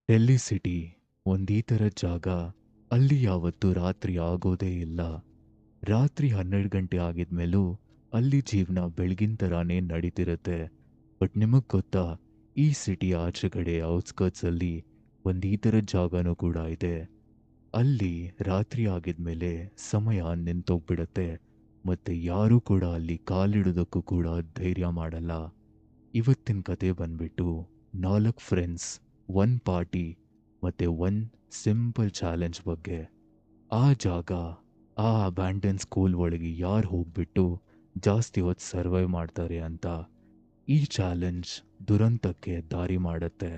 Delhi city ಒಂದೀ ಥರದ ಜಾಗ. ಅಲ್ಲಿ ಯಾವತ್ತೂ ರಾತ್ರಿ ಆಗೋದೇ ಇಲ್ಲ. ರಾತ್ರಿ 12 ಗಂಟೆ ಆಗಿದ್ಮೇಲೂ ಅಲ್ಲಿ ಜೀವನ ಬೆಳಗಿನ ಥರಾನೇ ನಡೀತಿರುತ್ತೆ. ಬಟ್ ನಿಮಗೆ ಗೊತ್ತಾ, ಈ ಸಿಟಿ ಆಚೆಗಡೆ ಔಟ್ಸ್ಕರ್ಟ್ಸಲ್ಲಿ ಒಂದೀ ಥರದ ಜಾಗನೂ ಕೂಡ ಇದೆ. ಅಲ್ಲಿ ರಾತ್ರಿ ಆಗಿದ್ಮೇಲೆ ಸಮಯ ನಿಂತೋಗ್ಬಿಡತ್ತೆ. ಮತ್ತೆ ಯಾರೂ ಕೂಡ ಅಲ್ಲಿ ಕಾಲಿಡೋದಕ್ಕೂ ಕೂಡ ಧೈರ್ಯ ಮಾಡಲ್ಲ. ಇವತ್ತಿನ ಕತೆ ಬಂದ್ಬಿಟ್ಟು 4 ಫ್ರೆಂಡ್ಸ್, 1 ಪಾರ್ಟಿ ಮತ್ತೆ 1 ಸಿಂಪಲ್ ಚಾಲೆಂಜ್ ಬಗ್ಗೆ. ಆ ಜಾಗ, ಆ ಅಬ್ಯಾಂಡನ್ ಸ್ಕೂಲ್ ಒಳಗೆ ಯಾರು ಹೋಗ್ಬಿಟ್ಟು ಜಾಸ್ತಿ ಹೊತ್ತು ಸರ್ವೈವ್ ಮಾಡ್ತಾರೆ ಅಂತ ಈ ಚಾಲೆಂಜ್ ದುರಂತಕ್ಕೆ ದಾರಿ ಮಾಡತ್ತೆ.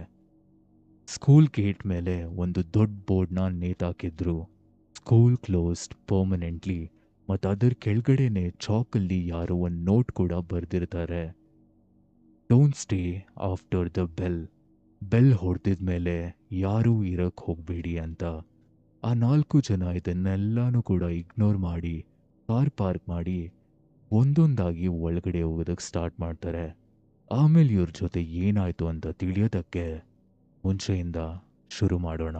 ಸ್ಕೂಲ್ ಗೇಟ್ ಮೇಲೆ ಒಂದು ದೊಡ್ಡ ಬೋರ್ಡ್ನ ನೇತಾಕಿದ್ರು. School closed permanently. ಮತ್ತು ಅದರ ಕೆಳಗಡೆನೆ ಚಾಕಲ್ಲಿ ಯಾರೋ ಒಂದು ನೋಟ್ ಕೂಡ ಬರೆದಿರ್ತಾರೆ. Don't stay after the bell. Bell ಹೊಡೆದಿದ್ಮೇಲೆ ಯಾರೂ ಇರಕ್ಕೆ ಹೋಗಬೇಡಿ ಅಂತ. ಆ 4 ಜನ ಇದನ್ನೆಲ್ಲಾನು ಕೂಡ ಇಗ್ನೋರ್ ಮಾಡಿ ಕಾರ್ ಪಾರ್ಕ್ ಮಾಡಿ ಒಂದೊಂದಾಗಿ ಒಳಗಡೆ ಹೋಗೋದಕ್ಕೆ ಸ್ಟಾರ್ಟ್ ಮಾಡ್ತಾರೆ. ಆಮೇಲೆ ಇವ್ರ ಜೊತೆ ಏನಾಯ್ತು ಅಂತ ತಿಳಿಯೋದಕ್ಕೆ ಮುಂಚೆಯಿಂದ ಶುರು ಮಾಡೋಣ.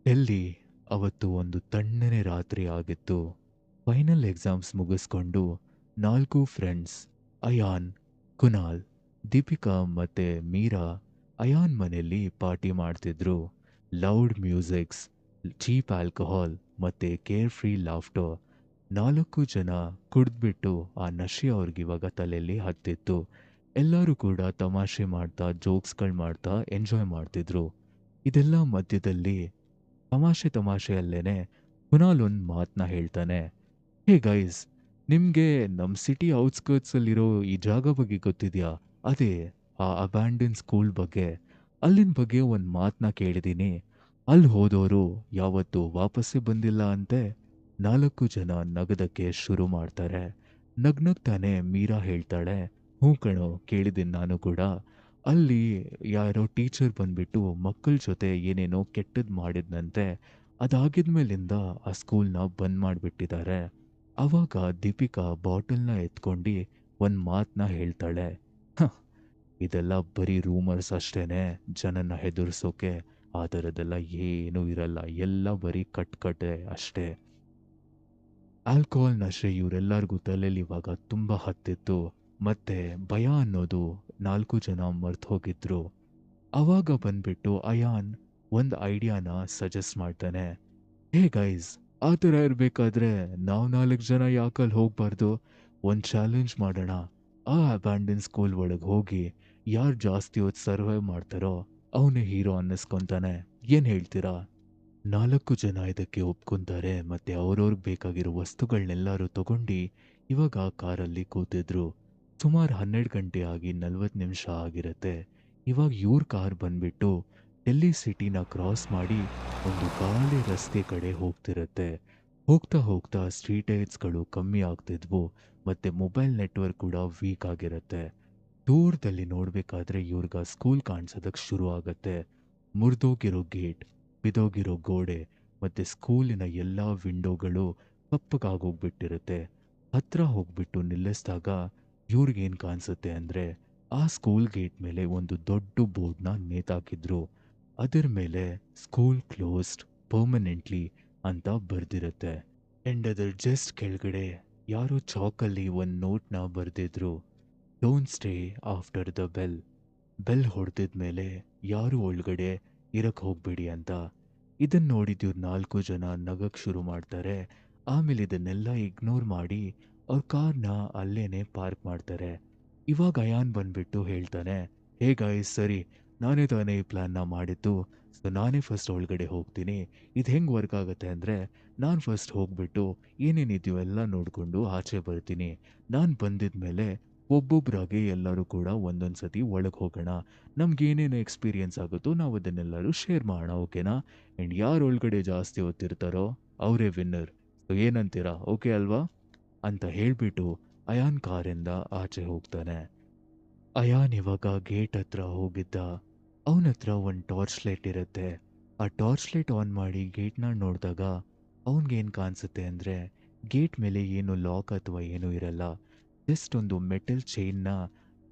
ಡೆಲ್ಲಿ ಅವತ್ತು ಒಂದು ತಣ್ಣನೆ ರಾತ್ರಿ ಆಗಿತ್ತು. ಫೈನಲ್ ಎಕ್ಸಾಮ್ಸ್ ಮುಗಿಸ್ಕೊಂಡು 4 ಫ್ರೆಂಡ್ಸ್ ಅಯಾನ್, ಕುನಾಲ್, ದೀಪಿಕಾ ಮತ್ತೆ ಮೀರಾ ಅಯಾನ್ ಮನೆಯಲ್ಲಿ ಪಾರ್ಟಿ ಮಾಡ್ತಿದ್ರು. ಲೌಡ್ ಮ್ಯೂಸಿಕ್ಸ್, ಚೀಪ್ ಆಲ್ಕೋಹಾಲ್ ಮತ್ತೆ ಕೇರ್ ಫ್ರೀ ಲಾಫ್ಟರ್. 4 ಜನ ಕುಡಿದ್ಬಿಟ್ಟು ಆ ನಶೆ ಅವ್ರಿಗಿವಾಗ ತಲೆಯಲ್ಲಿ ಹತ್ತಿತ್ತು. ಎಲ್ಲರೂ ಕೂಡ ತಮಾಷೆ ಮಾಡ್ತಾ ಜೋಕ್ಸ್ಗಳು ಮಾಡ್ತಾ ಎಂಜಾಯ್ ಮಾಡ್ತಿದ್ರು. ಇದೆಲ್ಲ ಮಧ್ಯದಲ್ಲಿ ತಮಾಷೆ ತಮಾಷೆಯಲ್ಲೇನೆ ಕುನಾಲ್ ಒಂದು ಮಾತನ್ನ ಹೇಳ್ತಾನೆ. ಹೇ ಗೈಸ್, ನಿಮಗೆ ನಮ್ಮ ಸಿಟಿ ಔಟ್ಸ್ಕರ್ಟ್ಸಲ್ಲಿರೋ ಈ ಜಾಗ ಬಗ್ಗೆ ಗೊತ್ತಿದೆಯಾ? ಅದೇ ಆ ಅಬ್ಯಾಂಡನ್ ಸ್ಕೂಲ್ ಬಗ್ಗೆ. ಅಲ್ಲಿನ ಬಗ್ಗೆ ಒಂದು ಮಾತನ್ನ ಕೇಳಿದ್ದೀನಿ. ಅಲ್ಲಿ ಹೋದವರು ಯಾವತ್ತೂ ವಾಪಸ್ಸೇ ಬಂದಿಲ್ಲ ಅಂತೆ. 4 ಜನ ನಗದಕ್ಕೆ ಶುರು ಮಾಡ್ತಾರೆ. ನಗ್ನಗ್ತಾನೆ ಮೀರಾ ಹೇಳ್ತಾಳೆ, ಹ್ಞೂ ಕಣೋ, ಕೇಳಿದ್ದೀನಿ ನಾನು ಕೂಡ. ಅಲ್ಲಿ ಯಾರೋ ಟೀಚರ್ ಬಂದ್ಬಿಟ್ಟು ಮಕ್ಕಳ ಜೊತೆ ಏನೇನೋ ಕೆಟ್ಟದ್ದು ಮಾಡಿದ್ನಂತೆ. ಅದಾಗಿದ್ಮೇಲಿಂದ ಆ ಸ್ಕೂಲ್ನ ಬಂದ್ ಮಾಡಿಬಿಟ್ಟಿದ್ದಾರೆ. ಆವಾಗ ದೀಪಿಕಾ ಬಾಟಲ್ನ ಎತ್ಕೊಂಡು ಒಂದು ಮಾತನ್ನ ಹೇಳ್ತಾಳೆ. "ಹ, ಇದೆಲ್ಲ ಬರೀ ರೂಮರ್ಸ್ ಅಷ್ಟೇನೆ, ಜನನ್ನ ಹೆದರ್ಸೋಕೆ. ಆ ಥರದ್ದೆಲ್ಲ ಏನೂ ಇರಲ್ಲ, ಎಲ್ಲ ಬರೀ ಕಟ್ಕತೆ ಅಷ್ಟೇ." ಆಲ್ಕೋಹಾಲ್ ನಶೆ ಇವರೆಲ್ಲರಿಗೂ ತಲೆಯಲ್ಲಿ ಇವಾಗ ತುಂಬ ಹತ್ತಿತ್ತು. ಮತ್ತೆ ಭಯ ಅನ್ನೋದು 4 ಜನ ಮರ್ತು ಹೋಗಿದ್ರು. ಅವಾಗ ಬಂದ್ಬಿಟ್ಟು ಅಯಾನ್ ಒಂದು ಐಡಿಯಾನ ಸಜೆಸ್ಟ್ ಮಾಡ್ತಾನೆ. ಹೇ ಗೈಸ್, ಆ ಥರ ಇರಬೇಕಾದ್ರೆ ನಾವು 4 ಜನ ಯಾಕಲ್ಲಿ ಹೋಗ್ಬಾರ್ದು? ಒಂದು ಚಾಲೆಂಜ್ ಮಾಡೋಣ. ಆ ಅಬ್ಯಾಂಡನ್ ಸ್ಕೂಲ್ ಒಳಗೆ ಹೋಗಿ ಯಾರು ಜಾಸ್ತಿ ಹೊತ್ತು ಸರ್ವೈವ್ ಮಾಡ್ತಾರೋ ಅವನೇ ಹೀರೋ ಅನ್ನಿಸ್ಕೊಂತಾನೆ. ಏನು ಹೇಳ್ತೀರಾ? 4 ಜನ ಇದಕ್ಕೆ ಒಪ್ಕೊಂತಾರೆ. ಮತ್ತೆ ಅವ್ರವ್ರಿಗೆ ಬೇಕಾಗಿರೋ ವಸ್ತುಗಳನ್ನೆಲ್ಲರೂ ತಗೊಂಡು ಇವಾಗ ಕಾರಲ್ಲಿ ಕೂತಿದ್ರು. ಸುಮಾರು 12 ಗಂಟೆ ಆಗಿ 40 ನಿಮಿಷ ಆಗಿರತ್ತೆ. ಇವಾಗ ಇವ್ರ ಕಾರ್ ಬಂದ್ಬಿಟ್ಟು ಡೆಲ್ಲಿ ಸಿಟಿನ ಕ್ರಾಸ್ ಮಾಡಿ ಒಂದು ಗಾಳಿ ರಸ್ತೆ ಕಡೆ ಹೋಗ್ತಿರತ್ತೆ. ಹೋಗ್ತಾ ಹೋಗ್ತಾ ಸ್ಟ್ರೀಟ್ ಲೈಟ್ಸ್ಗಳು ಕಮ್ಮಿ ಆಗ್ತಿದ್ವು. ಮತ್ತೆ ಮೊಬೈಲ್ ನೆಟ್ವರ್ಕ್ ಕೂಡ ವೀಕ್ ಆಗಿರತ್ತೆ. ದೂರದಲ್ಲಿ ನೋಡ್ಬೇಕಾದ್ರೆ ಇವ್ರಿಗ ಸ್ಕೂಲ್ ಕಾಣಿಸೋದಕ್ಕೆ ಶುರು ಆಗತ್ತೆ. ಮುರಿದೋಗಿರೋ ಗೇಟ್, ಬಿದೋಗಿರೋ ಗೋಡೆ ಮತ್ತೆ ಸ್ಕೂಲಿನ ಎಲ್ಲಾ ವಿಂಡೋಗಳು ಕಪ್ಪಗಾಗೋಗ್ಬಿಟ್ಟಿರುತ್ತೆ. ಹತ್ರ ಹೋಗ್ಬಿಟ್ಟು ನಿಲ್ಲಿಸಿದಾಗ ಇವ್ರಿಗೇನ್ ಕಾಣಿಸುತ್ತೆ ಅಂದ್ರೆ, ಆ ಸ್ಕೂಲ್ ಗೇಟ್ ಮೇಲೆ ಒಂದು ದೊಡ್ಡ ಬೋರ್ಡ್ನ ನೇತಾಕಿದ್ರು. ಅದರ ಮೇಲೆ ಸ್ಕೂಲ್ ಕ್ಲೋಸ್ಡ್ ಪರ್ಮನೆಂಟ್ಲಿ ಅಂತ ಬರ್ದಿರತ್ತೆ. ಅಂಡ್ ಅದರ ಜಸ್ಟ್ ಕೆಳಗಡೆ ಯಾರೋ ಚಾಕಲ್ಲಿ ಒಂದು ನೋಟ್ನ ಬರ್ದಿದ್ರು. Don't stay after the bell. Bell ಹೊಡೆದಿದ್ಮೇಲೆ ಯಾರು ಒಳಗಡೆ ಇರಕ್ ಹೋಗ್ಬೇಡಿ ಅಂತ. ಇದನ್ನ ನೋಡಿದ್ 4 ಜನ ನಗಕ್ ಶುರು ಮಾಡ್ತಾರೆ. ಆಮೇಲೆ ಇದನ್ನೆಲ್ಲ ಇಗ್ನೋರ್ ಮಾಡಿ ಅವ್ರ ಕಾರ್ನ ಅಲ್ಲೇನೆ ಪಾರ್ಕ್ ಮಾಡ್ತಾರೆ. ಇವಾಗ ಅಯಾನ್ ಬಂದ್ಬಿಟ್ಟು ಹೇಳ್ತಾನೆ, ಹೇ ಗಾಯ್ಸ್, ಸರಿ, ನಾನೇ ತಾನೇ ಈ ಪ್ಲಾನ್ನ ಮಾಡಿದ್ದು. ಸೊ ನಾನೇ ಫಸ್ಟ್ ಒಳಗಡೆ ಹೋಗ್ತೀನಿ. ಇದು ಹೆಂಗೆ ವರ್ಕ್ ಆಗುತ್ತೆ ಅಂದರೆ, ನಾನು ಫಸ್ಟ್ ಹೋಗ್ಬಿಟ್ಟು ಏನೇನಿದೆಯೋ ಎಲ್ಲ ನೋಡಿಕೊಂಡು ಆಚೆ ಬರ್ತೀನಿ. ನಾನು ಬಂದಿದ್ಮೇಲೆ ಒಬ್ಬೊಬ್ಬರಾಗಿ ಎಲ್ಲರೂ ಕೂಡ ಒಂದೊಂದು ಸತಿ ಒಳಗೆ ಹೋಗೋಣ. ನಮ್ಗೆ ಏನೇನು ಎಕ್ಸ್ಪೀರಿಯನ್ಸ್ ಆಗುತ್ತೋ ನಾವು ಅದನ್ನೆಲ್ಲರೂ ಶೇರ್ ಮಾಡೋಣ, ಓಕೆನಾ? ಆ್ಯಂಡ್ ಯಾರು ಒಳಗಡೆ ಜಾಸ್ತಿ ಹೊತ್ತಿರ್ತಾರೋ ಅವರೇ ವಿನ್ನರ್. ಸೊ ಏನಂತೀರಾ, ಓಕೆ ಅಲ್ವಾ? ಅಂತ ಹೇಳ್ಬಿಟ್ಟು ಅಯಾನ್ ಕಾರಿಂದ ಆಚೆ ಹೋಗ್ತಾನೆ. ಅಯಾನ್ ಇವಾಗ ಗೇಟ್ ಹತ್ರ ಹೋಗಿದ್ದ. ಅವನ ಹತ್ರ ಒಂದು ಟಾರ್ಚ್ ಲೈಟ್ ಇರುತ್ತೆ. ಆ ಟಾರ್ಚ್ ಲೈಟ್ ಆನ್ ಮಾಡಿ ಗೇಟ್ನ ನೋಡಿದಾಗ ಅವನಿಗೇನು ಕಾಣಿಸುತ್ತೆ ಅಂದರೆ, ಗೇಟ್ ಮೇಲೆ ಏನು ಲಾಕ್ ಅಥವಾ ಏನೂ ಇರಲ್ಲ. ಜಸ್ಟ್ ಒಂದು ಮೆಟಲ್ ಚೈನ್ನ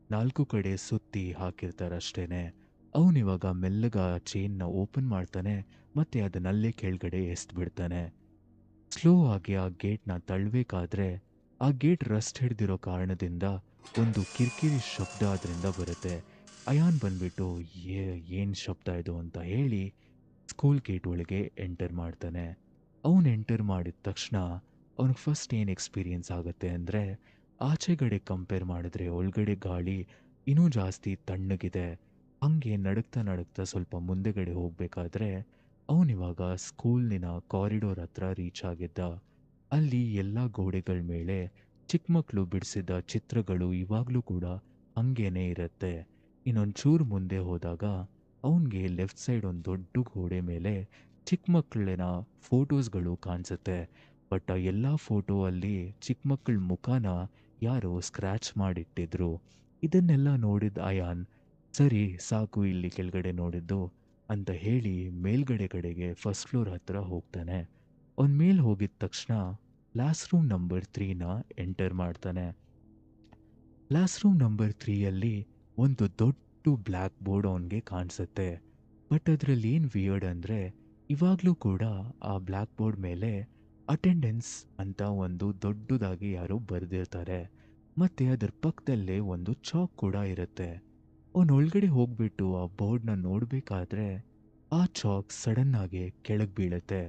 4 ಕಡೆ ಸುತ್ತಿ ಹಾಕಿರ್ತಾರಷ್ಟೇನೆ. ಅವನಿವಾಗ ಮೆಲ್ಲಗ ಆ ಚೈನ್ನ ಓಪನ್ ಮಾಡ್ತಾನೆ ಮತ್ತೆ ಅದನ್ನಲ್ಲೇ ಕೆಳಗಡೆ ಎಸ್ದ್ಬಿಡ್ತಾನೆ. ಸ್ಲೋ ಆಗಿ ಆ ಗೇಟ್‌ನ ತಳ್ಳಬೇಕಾದ್ರೆ, ಆ ಗೇಟ್ ರಸ್ಟ್ ಹಿಡ್ದಿರೋ ಕಾರಣದಿಂದ ಒಂದು ಕಿರ್ಕಿರಿ ಶಬ್ದ ಅದ್ರಿಂದ ಬರುತ್ತೆ. ಅಯಾನ್ ಬಂದ್ಬಿಟ್ಟು "ಏ ಏನ್ ಶಬ್ದ ಇದು?" ಅಂತ ಹೇಳಿ ಸ್ಕೂಲ್ ಗೇಟ್ ಒಳಗೆ ಎಂಟರ್ ಮಾಡ್ತಾನೆ. ಅವನು ಎಂಟರ್ ಮಾಡಿದ ತಕ್ಷಣ ಅವನಿಗೆ ಫಸ್ಟ್ ಏನು ಎಕ್ಸ್‌ಪೀರಿಯನ್ಸ್ ಆಗುತ್ತೆ ಅಂದ್ರೆ, ಆಚೆಗಡೆ ಕಂಪೇರ್ ಮಾಡಿದ್ರೆ ಒಳಗಡೆ ಗಾಳಿ ಇನ್ನೂ ಜಾಸ್ತಿ ತಣ್ಣಗಿದೆ. ಹಂಗೆ ನಡುಗ್ತಾ ನಡುಗ್ತಾ ಸ್ವಲ್ಪ ಮುಂದೆಗಡೆ ಹೋಗ್ಬೇಕಾದ್ರೆ, ಅವನಿವಾಗ ಸ್ಕೂಲಿನ ಕಾರಿಡಾರ್ ಹತ್ರ ರೀಚ್ ಆಗಿದ್ದ. ಅಲ್ಲಿ ಎಲ್ಲ ಗೋಡೆಗಳ ಮೇಲೆ ಚಿಕ್ಕ ಮಕ್ಕಳು ಬಿಡಿಸಿದ ಚಿತ್ರಗಳು ಇವಾಗ್ಲೂ ಕೂಡ ಹಂಗೇನೆ ಇರತ್ತೆ. ಇನ್ನೊಂಚೂರು ಮುಂದೆ ಹೋದಾಗ ಅವನಿಗೆ ಲೆಫ್ಟ್ ಸೈಡ್ ಒಂದು ದೊಡ್ಡ ಗೋಡೆ ಮೇಲೆ ಚಿಕ್ಕ ಮಕ್ಕಳಿನ ಫೋಟೋಸ್ಗಳು ಕಾಣಿಸುತ್ತೆ. ಬಟ್ ಆ ಎಲ್ಲ ಫೋಟೋ ಅಲ್ಲಿ ಚಿಕ್ಕ ಮಕ್ಕಳ ಮುಖನ ಯಾರೋ ಸ್ಕ್ರ್ಯಾಚ್ ಮಾಡಿಟ್ಟಿದ್ರು. ಇದನ್ನೆಲ್ಲ ನೋಡಿದ ಅಯಾನ್, ಸರಿ ಸಾಕು ಇಲ್ಲಿ ಕೆಳಗಡೆ ನೋಡಿದ್ದು ಅಂತ ಹೇಳಿ ಮೇಲ್ಗಡೆ ಕಡೆಗೆ ಫಸ್ಟ್ ಫ್ಲೋರ್ ಹತ್ರ ಹೋಗ್ತಾನೆ. ಅವ್ನ್ ಮೇಲ್ ಹೋಗಿದ ತಕ್ಷಣ ಕ್ಲಾಸ್ ರೂಮ್ ನಂಬರ್ 3ನ ಎಂಟರ್ ಮಾಡ್ತಾನೆ. ಕ್ಲಾಸ್ ರೂಮ್ ನಂಬರ್ 3ಯಲ್ಲಿ ಒಂದು ದೊಡ್ಡ ಬ್ಲ್ಯಾಕ್ ಬೋರ್ಡ್ ಅವನಿಗೆ ಕಾಣಿಸುತ್ತೆ. ಬಟ್ ಅದ್ರಲ್ಲಿ ಏನ್ ವಿಯರ್ಡ್ ಅಂದ್ರೆ, ಇವಾಗ್ಲೂ ಕೂಡ ಆ ಬ್ಲ್ಯಾಕ್ ಬೋರ್ಡ್ ಮೇಲೆ ಅಟೆಂಡೆನ್ಸ್ ಅಂತ ಒಂದು ದೊಡ್ಡದಾಗಿ ಯಾರೋ ಬರೆದಿರ್ತಾರೆ. ಮತ್ತೆ ಅದ್ರ ಪಕ್ಕದಲ್ಲೇ ಒಂದು ಚಾಕ್ ಕೂಡ ಇರುತ್ತೆ. ಅವ್ನು ಒಳಗಡೆ ಹೋಗ್ಬಿಟ್ಟು ಆ ಬೋರ್ಡ್‌ನ ನೋಡ್ಬೇಕಾದ್ರೆ, ಆ ಚಾಕ್ ಸಡನ್ ಆಗಿ ಕೆಳಗ್ ಬೀಳುತ್ತೆ.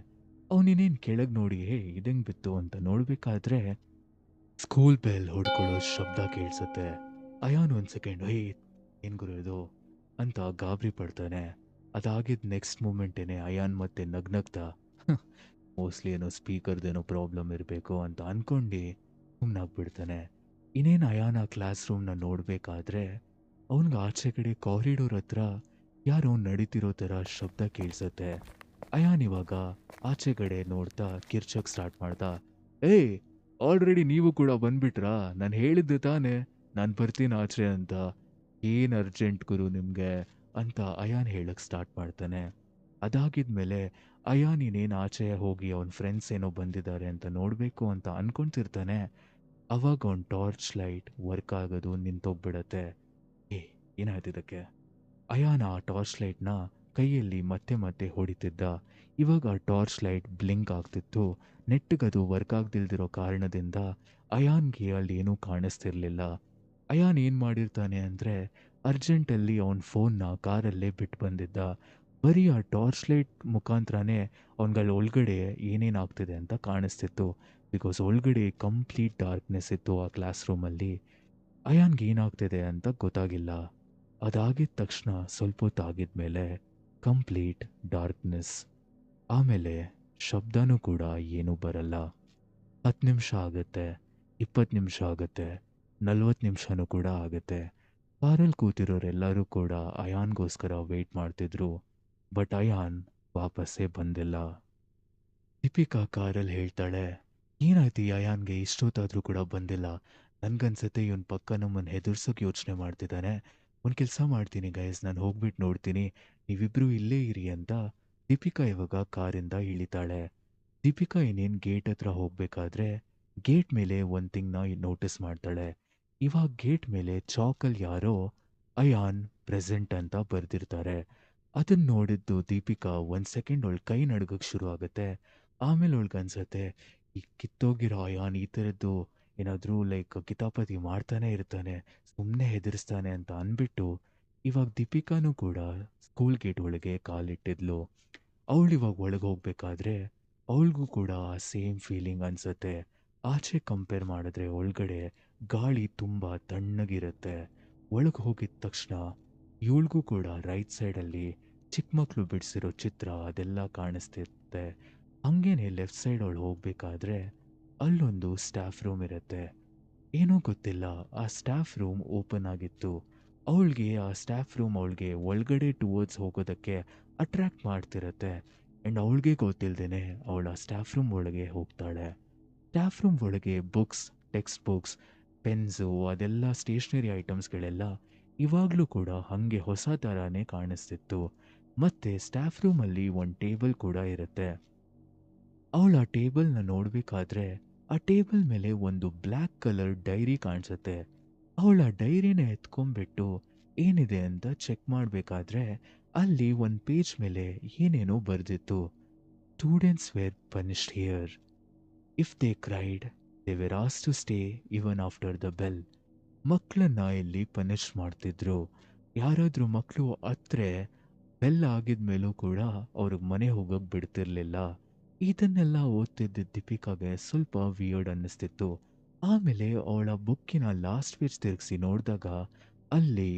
ಅವನಿನ್ನೇನು ಕೆಳಗ್ ನೋಡಿ ಹೇ ಇದೆಂಗ್ ಬಿತ್ತು ಅಂತ ನೋಡ್ಬೇಕಾದ್ರೆ, ಸ್ಕೂಲ್ ಬೆಲ್ ಹೊಡ್ಕೊಳ್ಳೋ ಶಬ್ದ ಕೇಳಿಸುತ್ತೆ. ಅಯಾನ್ ಒಂದ್ ಸೆಕೆಂಡ್ ಹೇ ಏನ್ ಗುರು ಇದು ಅಂತ ಗಾಬರಿ ಪಡ್ತಾನೆ. ಅದಾಗಿದ್ ನೆಕ್ಸ್ಟ್ ಮೂಮೆಂಟೇನೆ ಅಯಾನ್ ಮತ್ತೆ ನಗ್ನಗ್ತಾ ಮೋಸ್ಟ್ಲಿ ಏನೋ ಸ್ಪೀಕರ್‌ದೇನೋ ಪ್ರಾಬ್ಲಮ್ ಇರಬೇಕು ಅಂತ ಅನ್ಕೊಂಡು ಸುಮ್ನಾಗ್ಬಿಡ್ತಾನೆ. ಇನ್ನೇನು ಅಯಾನ್ ಆ ಕ್ಲಾಸ್ ರೂಮ್‌ನ ನೋಡ್ಬೇಕಾದ್ರೆ, ಅವನ್ಗೆ ಆಚೆ ಕಡೆ ಕಾರಿಡಾರ್ ಹತ್ರ ಯಾರೋ ನಡೀತಿರೋ ಥರ ಶಬ್ದ ಕೇಳಿಸುತ್ತೆ. ಅಯಾನ್ ಇವಾಗ ಆಚೆಗಡೆ ನೋಡ್ತಾ ಕಿರ್ಚಕ್ ಸ್ಟಾರ್ಟ್ ಮಾಡ್ದ. ಏಯ್! ಆಲ್ರೆಡಿ ನೀವು ಕೂಡ ಬಂದ್ಬಿಟ್ರಾ? ನಾನು ಹೇಳಿದ್ದೆ ತಾನೇ ನಾನು ಬರ್ತೀನಿ ಆಚೆ ಅಂತ. ಏನ್ ಅರ್ಜೆಂಟ್ ಗುರು ನಿಮ್ಗೆ? ಅಂತ ಅಯಾನ್ ಹೇಳಕ್ ಸ್ಟಾರ್ಟ್ ಮಾಡ್ತಾನೆ. ಅದಾಗಿದ್ಮೇಲೆ ಅಯಾನ್ ಇನ್ನೇನು ಆಚೆ ಹೋಗಿ ಅವನ ಫ್ರೆಂಡ್ಸ್ ಏನೋ ಬಂದಿದ್ದಾರೆ ಅಂತ ನೋಡ್ಬೇಕು ಅಂತ ಅನ್ಕೊಂತಿರ್ತಾನೆ. ಅವಾಗ ಅವ್ನ್ ಟಾರ್ಚ್ ಲೈಟ್ ವರ್ಕ್ ಆಗೋದು ನಿಂತೋಗ್ಬಿಡತ್ತೆ. ಏ ಏನಾಯ್ತು ಇದಕ್ಕೆ? ಅಯಾನ್ ಆ ಟಾರ್ಚ್ ಲೈಟ್‌ನ ಕೈಯಲ್ಲಿ ಮತ್ತೆ ಮತ್ತೆ ಹೊಡಿತಿದ್ದ. ಇವಾಗ ಆ ಟಾರ್ಚ್ ಲೈಟ್ ಬ್ಲಿಂಕ್ ಆಗ್ತಿತ್ತು. ನೆಟ್ಟಗದು ವರ್ಕ್ ಆಗ್ದಿಲ್ದಿರೋ ಕಾರಣದಿಂದ ಅಯಾನ್‌ಗೆ ಅಲ್ಲಿ ಏನೂ ಕಾಣಿಸ್ತಿರ್ಲಿಲ್ಲ. ಅಯಾನ್ ಏನ್ ಮಾಡಿರ್ತಾನೆ ಅಂದ್ರೆ, ಅರ್ಜೆಂಟಲ್ಲಿ ಅವನ ಫೋನ್‌ನ ಕಾರಲ್ಲೇ ಬಿಟ್ಟು ಬಂದಿದ್ದ. ಬರೀ ಆ ಟಾರ್ಚ್ ಲೈಟ್ ಮುಖಾಂತರನೇ ಅವ್ನಿಗಲ್ಲಿ ಒಳಗಡೆ ಏನೇನ್ ಆಗ್ತಿದೆ ಅಂತ ಕಾಣಿಸ್ತಿತ್ತು. ಬಿಕಾಸ್ ಒಳಗಡೆ ಕಂಪ್ಲೀಟ್ ಡಾರ್ಕ್ನೆಸ್ ಇತ್ತು ಆ ಕ್ಲಾಸ್ ರೂಮಲ್ಲಿ. ಅಯಾನ್‌ಗೆ ಏನಾಗ್ತಿದೆ ಅಂತ ಗೊತ್ತಾಗಿಲ್ಲ. ಅದಾಗಿದ ತಕ್ಷಣ ಸ್ವಲ್ಪ ಹೊತ್ತಾಗಿದ್ಮೇಲೆ ಕಂಪ್ಲೀಟ್ ಡಾರ್ಕ್ನೆಸ್. ಆಮೇಲೆ ಶಬ್ದನೂ ಕೂಡ ಏನೂ ಬರಲ್ಲ. 10 ನಿಮಿಷ ಆಗತ್ತೆ, 20 ನಿಮಿಷ ಆಗತ್ತೆ, 40 ನಿಮಿಷನೂ ಕೂಡ ಆಗತ್ತೆ. ಕಾರಲ್ಲಿ ಕೂತಿರೋರೆಲ್ಲರೂ ಕೂಡ ಅಯಾನ್‌ಗೋಸ್ಕರ ವೇಟ್ ಮಾಡ್ತಿದ್ರು. ಬಟ್ ಅಯಾನ್ ವಾಪಸ್ಸೇ ಬಂದಿಲ್ಲ. ದೀಪಿಕಾ ಕಾರಲ್ಲಿ ಹೇಳ್ತಾಳೆ, ಏನಾಯ್ತು ಈ ಅಯಾನ್‌ಗೆ ಇಷ್ಟೊತ್ತಾದ್ರೂ ಕೂಡ ಬಂದಿಲ್ಲ. ನನ್ಗನ್ಸತ್ತೆ ಇವನ್ ಪಕ್ಕ ನಮ್ಮನ್ನ ಹೆದರ್ಸೋಕ್ ಯೋಚನೆ ಮಾಡ್ತಿದ್ದಾನೆ. ಒಂದ್ ಕೆಲ್ಸ ಮಾಡ್ತೀನಿ ಗೈಸ್ ನಾನು ಹೋಗ್ಬಿಟ್ಟು ನೋಡ್ತೀನಿ. ನೀವಿಬ್ರು ಇಲ್ಲೇ ಇರಿ ಅಂತ ದೀಪಿಕಾ ಇವಾಗ ಕಾರಿಂದ ಇಳಿತಾಳೆ. ದೀಪಿಕಾ ಇನ್ನೇನ್ ಗೇಟ್ ಹತ್ರ ಹೋಗ್ಬೇಕಾದ್ರೆ, ಗೇಟ್ ಮೇಲೆ ಒಂದ್ ಥಿಂಗ್‌ನ ನೋಟಿಸ್ ಮಾಡ್ತಾಳೆ. ಇವಾಗ ಗೇಟ್ ಮೇಲೆ ಚಾಕಲ್ಲಿ ಯಾರೋ ಅಯಾನ್ ಪ್ರೆಸೆಂಟ್ ಅಂತ ಬರ್ದಿರ್ತಾರೆ. ಅದನ್ನ ನೋಡಿದ್ದು ದೀಪಿಕಾ ಒಂದ್ ಸೆಕೆಂಡ್ ಅವಳ ಕೈ ನಡುಗಕ್ ಶುರು ಆಗತ್ತೆ. ಆಮೇಲೆ ಅವಳಿಗನ್ಸತ್ತೆ, ಈ ಕಿತ್ತೋಗಿರೋ ಅಯಾನ್ ಈ ಥರದ್ದು ಏನಾದ್ರೂ ಲೈಕ್ ಕಿತಾಪತಿ ಮಾಡ್ತಾನೆ ಇರ್ತಾನೆ, ಸುಮ್ಮನೆ ಹೆದರಿಸ್ತಾನೆ ಅಂತ ಅಂದ್ಬಿಟ್ಟು, ಇವಾಗ ದೀಪಿಕಾನೂ ಕೂಡ ಸ್ಕೂಲ್ ಗೇಟ್ ಒಳಗೆ ಕಾಲಿಟ್ಟಿದ್ಲು. ಅವಳಿವಾಗ ಒಳಗೆ ಹೋಗ್ಬೇಕಾದ್ರೆ, ಅವಳಿಗೂ ಕೂಡ ಆ ಸೇಮ್ ಫೀಲಿಂಗ್ ಅನ್ಸತ್ತೆ. ಆಚೆ ಕಂಪೇರ್ ಮಾಡಿದ್ರೆ ಒಳಗಡೆ ಗಾಳಿ ತುಂಬಾ ತಣ್ಣಗಿರುತ್ತೆ. ಒಳಗೆ ಹೋಗಿದ ತಕ್ಷಣ ಇವಳಿಗೂ ಕೂಡ ರೈಟ್ ಸೈಡಲ್ಲಿ ಚಿಕ್ಕ ಮಕ್ಕಳು ಬಿಡಿಸಿರೋ ಚಿತ್ರ ಅದೆಲ್ಲ ಕಾಣಿಸ್ತಿರುತ್ತೆ. ಹಂಗೇನೆ ಲೆಫ್ಟ್ ಸೈಡ್ ಅವಳು ಹೋಗ್ಬೇಕಾದ್ರೆ ಅಲ್ಲೊಂದು ಸ್ಟಾಫ್ ರೂಮ್ ಇರುತ್ತೆ. ಏನೋ ಗೊತ್ತಿಲ್ಲ ಆ ಸ್ಟಾಫ್ ರೂಮ್ ಓಪನ್ ಆಗಿತ್ತು. ಅವಳಿಗೆ ಆ ಸ್ಟಾಫ್ ರೂಮ್ ಅವಳಿಗೆ ಒಳಗಡೆ ಟುವರ್ಡ್ಸ್ ಹೋಗೋದಕ್ಕೆ ಅಟ್ರಾಕ್ಟ್ ಮಾಡ್ತಿರತ್ತೆ. ಆ್ಯಂಡ್ ಅವಳಿಗೆ ಗೊತ್ತಿಲ್ಲದೇನೆ ಅವಳ ಆ ಸ್ಟಾಫ್ ರೂಮ್ ಒಳಗೆ ಹೋಗ್ತಾಳೆ. ಸ್ಟಾಫ್ ರೂಮ್ ಒಳಗೆ ಬುಕ್ಸ್, ಟೆಕ್ಸ್ಟ್ ಬುಕ್ಸ್, ಪೆನ್ಸು ಅದೆಲ್ಲ ಸ್ಟೇಷನರಿ ಐಟಮ್ಸ್ಗಳೆಲ್ಲ ಇವಾಗಲೂ ಕೂಡ ಹಾಗೆ ಹೊಸ ಥರಾನೇ ಕಾಣಿಸ್ತಿತ್ತು. ಮತ್ತೆ ಸ್ಟಾಫ್ ರೂಮಲ್ಲಿ ಒಂದು ಟೇಬಲ್ ಕೂಡ ಇರುತ್ತೆ. ಅವಳು ಆ ಟೇಬಲ್‌ನ ನೋಡ್ಬೇಕಾದ್ರೆ, ಆ ಟೇಬಲ್ ಮೇಲೆ ಒಂದು ಬ್ಲ್ಯಾಕ್ ಕಲರ್ ಡೈರಿ ಕಾಣಿಸುತ್ತೆ. ಅವಳು ಆ ಡೈರಿನ ಎತ್ಕೊಂಡ್ಬಿಟ್ಟು, ಏನಿದೆ ಅಂತ ಚೆಕ್ ಮಾಡಬೇಕಾದ್ರೆ ಅಲ್ಲಿ ಒಂದು ಪೇಜ್ ಮೇಲೆ ಏನೇನೋ ಬರೆದಿತ್ತು. Students were punished here. If they cried they were asked to stay even after the bell. ಮಕ್ಕಳನ್ನ ಇಲ್ಲಿ ಪನಿಷ್ ಮಾಡ್ತಿದ್ರು. ಯಾರಾದರೂ ಮಕ್ಕಳು ಅತ್ರೆ ಬೆಲ್ ಆಗಿದ್ಮೇಲೂ ಕೂಡ ಅವ್ರಿಗೆ ಮನೆ ಹೋಗೋಕೆ ಬಿಡ್ತಿರ್ಲಿಲ್ಲ. ಇದನ್ನೆಲ್ಲ ಓದ್ತಿದ್ದ ದೀಪಿಕಾಗೆ ಸ್ವಲ್ಪ ವಿಯರ್ಡ್ ಅನ್ನಿಸ್ತಿತ್ತು. ಆಮೇಲೆ ಅವಳ ಬುಕ್ಕಿನ ಲಾಸ್ಟ್ ಪೇಜ್ ತಿರುಗಿಸಿ ನೋಡಿದಾಗ ಅಲ್ಲಿ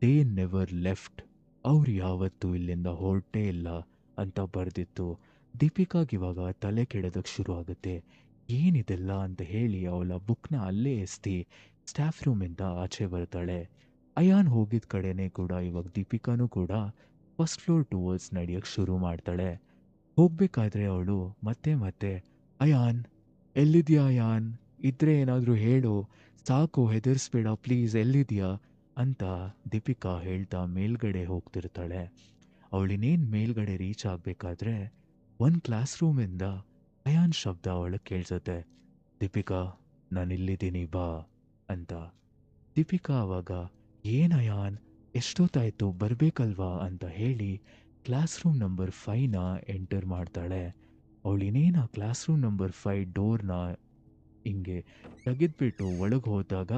ದೇ ನೆವರ್ ಲೆಫ್ಟ್, ಅವ್ರು ಯಾವತ್ತೂ ಇಲ್ಲಿಂದ ಹೊರಟೇ ಇಲ್ಲ ಅಂತ ಬರೆದಿತ್ತು. ದೀಪಿಕಾಗಿವಾಗ ತಲೆ ಕೆಡೋದಕ್ಕೆ ಶುರು ಆಗುತ್ತೆ. ಏನಿದೆಲ್ಲ ಅಂತ ಹೇಳಿ ಅವಳ ಬುಕ್ನ ಅಲ್ಲೇ ಎಸ್ತಿ ಸ್ಟಾಫ್ ರೂಮಿಂದ ಆಚೆ ಬರ್ತಾಳೆ. ಅಯಾನ್ ಹೋಗಿದ್ದ ಕಡೆನೇ ಕೂಡ ಇವಾಗ ದೀಪಿಕಾನೂ ಕೂಡ ಫಸ್ಟ್ ಫ್ಲೋರ್ ಟುವರ್ಡ್ಸ್ ನಡೆಯೋಕ್ಕೆ ಶುರು ಮಾಡ್ತಾಳೆ. ಹೋಗ್ಬೇಕಾದ್ರೆ ಅವಳು ಮತ್ತೆ ಮತ್ತೆ ಅಯಾನ್, ಎಲ್ಲಿದ್ಯಾ ಅಯಾನ್, ಇದ್ರೆ ಏನಾದರೂ ಹೇಳು, ಸಾಕು ಹೆದರ್ಸ್ಬೇಡ ಪ್ಲೀಸ್, ಎಲ್ಲಿದ್ಯಾ ಅಂತ ದೀಪಿಕಾ ಹೇಳ್ತಾ ಮೇಲ್ಗಡೆ ಹೋಗ್ತಿರ್ತಾಳೆ. ಅವಳಿನೇನು ಮೇಲ್ಗಡೆ ರೀಚ್ ಆಗಬೇಕಾದ್ರೆ ಒಂದು ಕ್ಲಾಸ್ ರೂಮಿಂದ ಅಯಾನ್ ಶಬ್ದ ಅವಳಿಗೆ ಕೇಳಿಸುತ್ತೆ. ದೀಪಿಕಾ, ನಾನಿಲ್ಲಿದ್ದೀನಿ ಬಾ ಅಂತ. ದೀಪಿಕಾ ಆವಾಗ ಏನ್ ಅಯಾನ್, ಎಷ್ಟೊತ್ತಾಯ್ತು ಬರಬೇಕಲ್ವಾ ಅಂತ ಹೇಳಿ ಕ್ಲಾಸ್ ರೂಮ್ ನಂಬರ್ 5ನ ಎಂಟರ್ ಮಾಡ್ತಾಳೆ. ಅವಳಿನೇನು ಆ ಕ್ಲಾಸ್ ರೂಮ್ ನಂಬರ್ 5 ಡೋರ್ನ ಹಿಂಗೆ ತೆಗೆದ್ಬಿಟ್ಟು ಒಳಗೆ ಹೋದಾಗ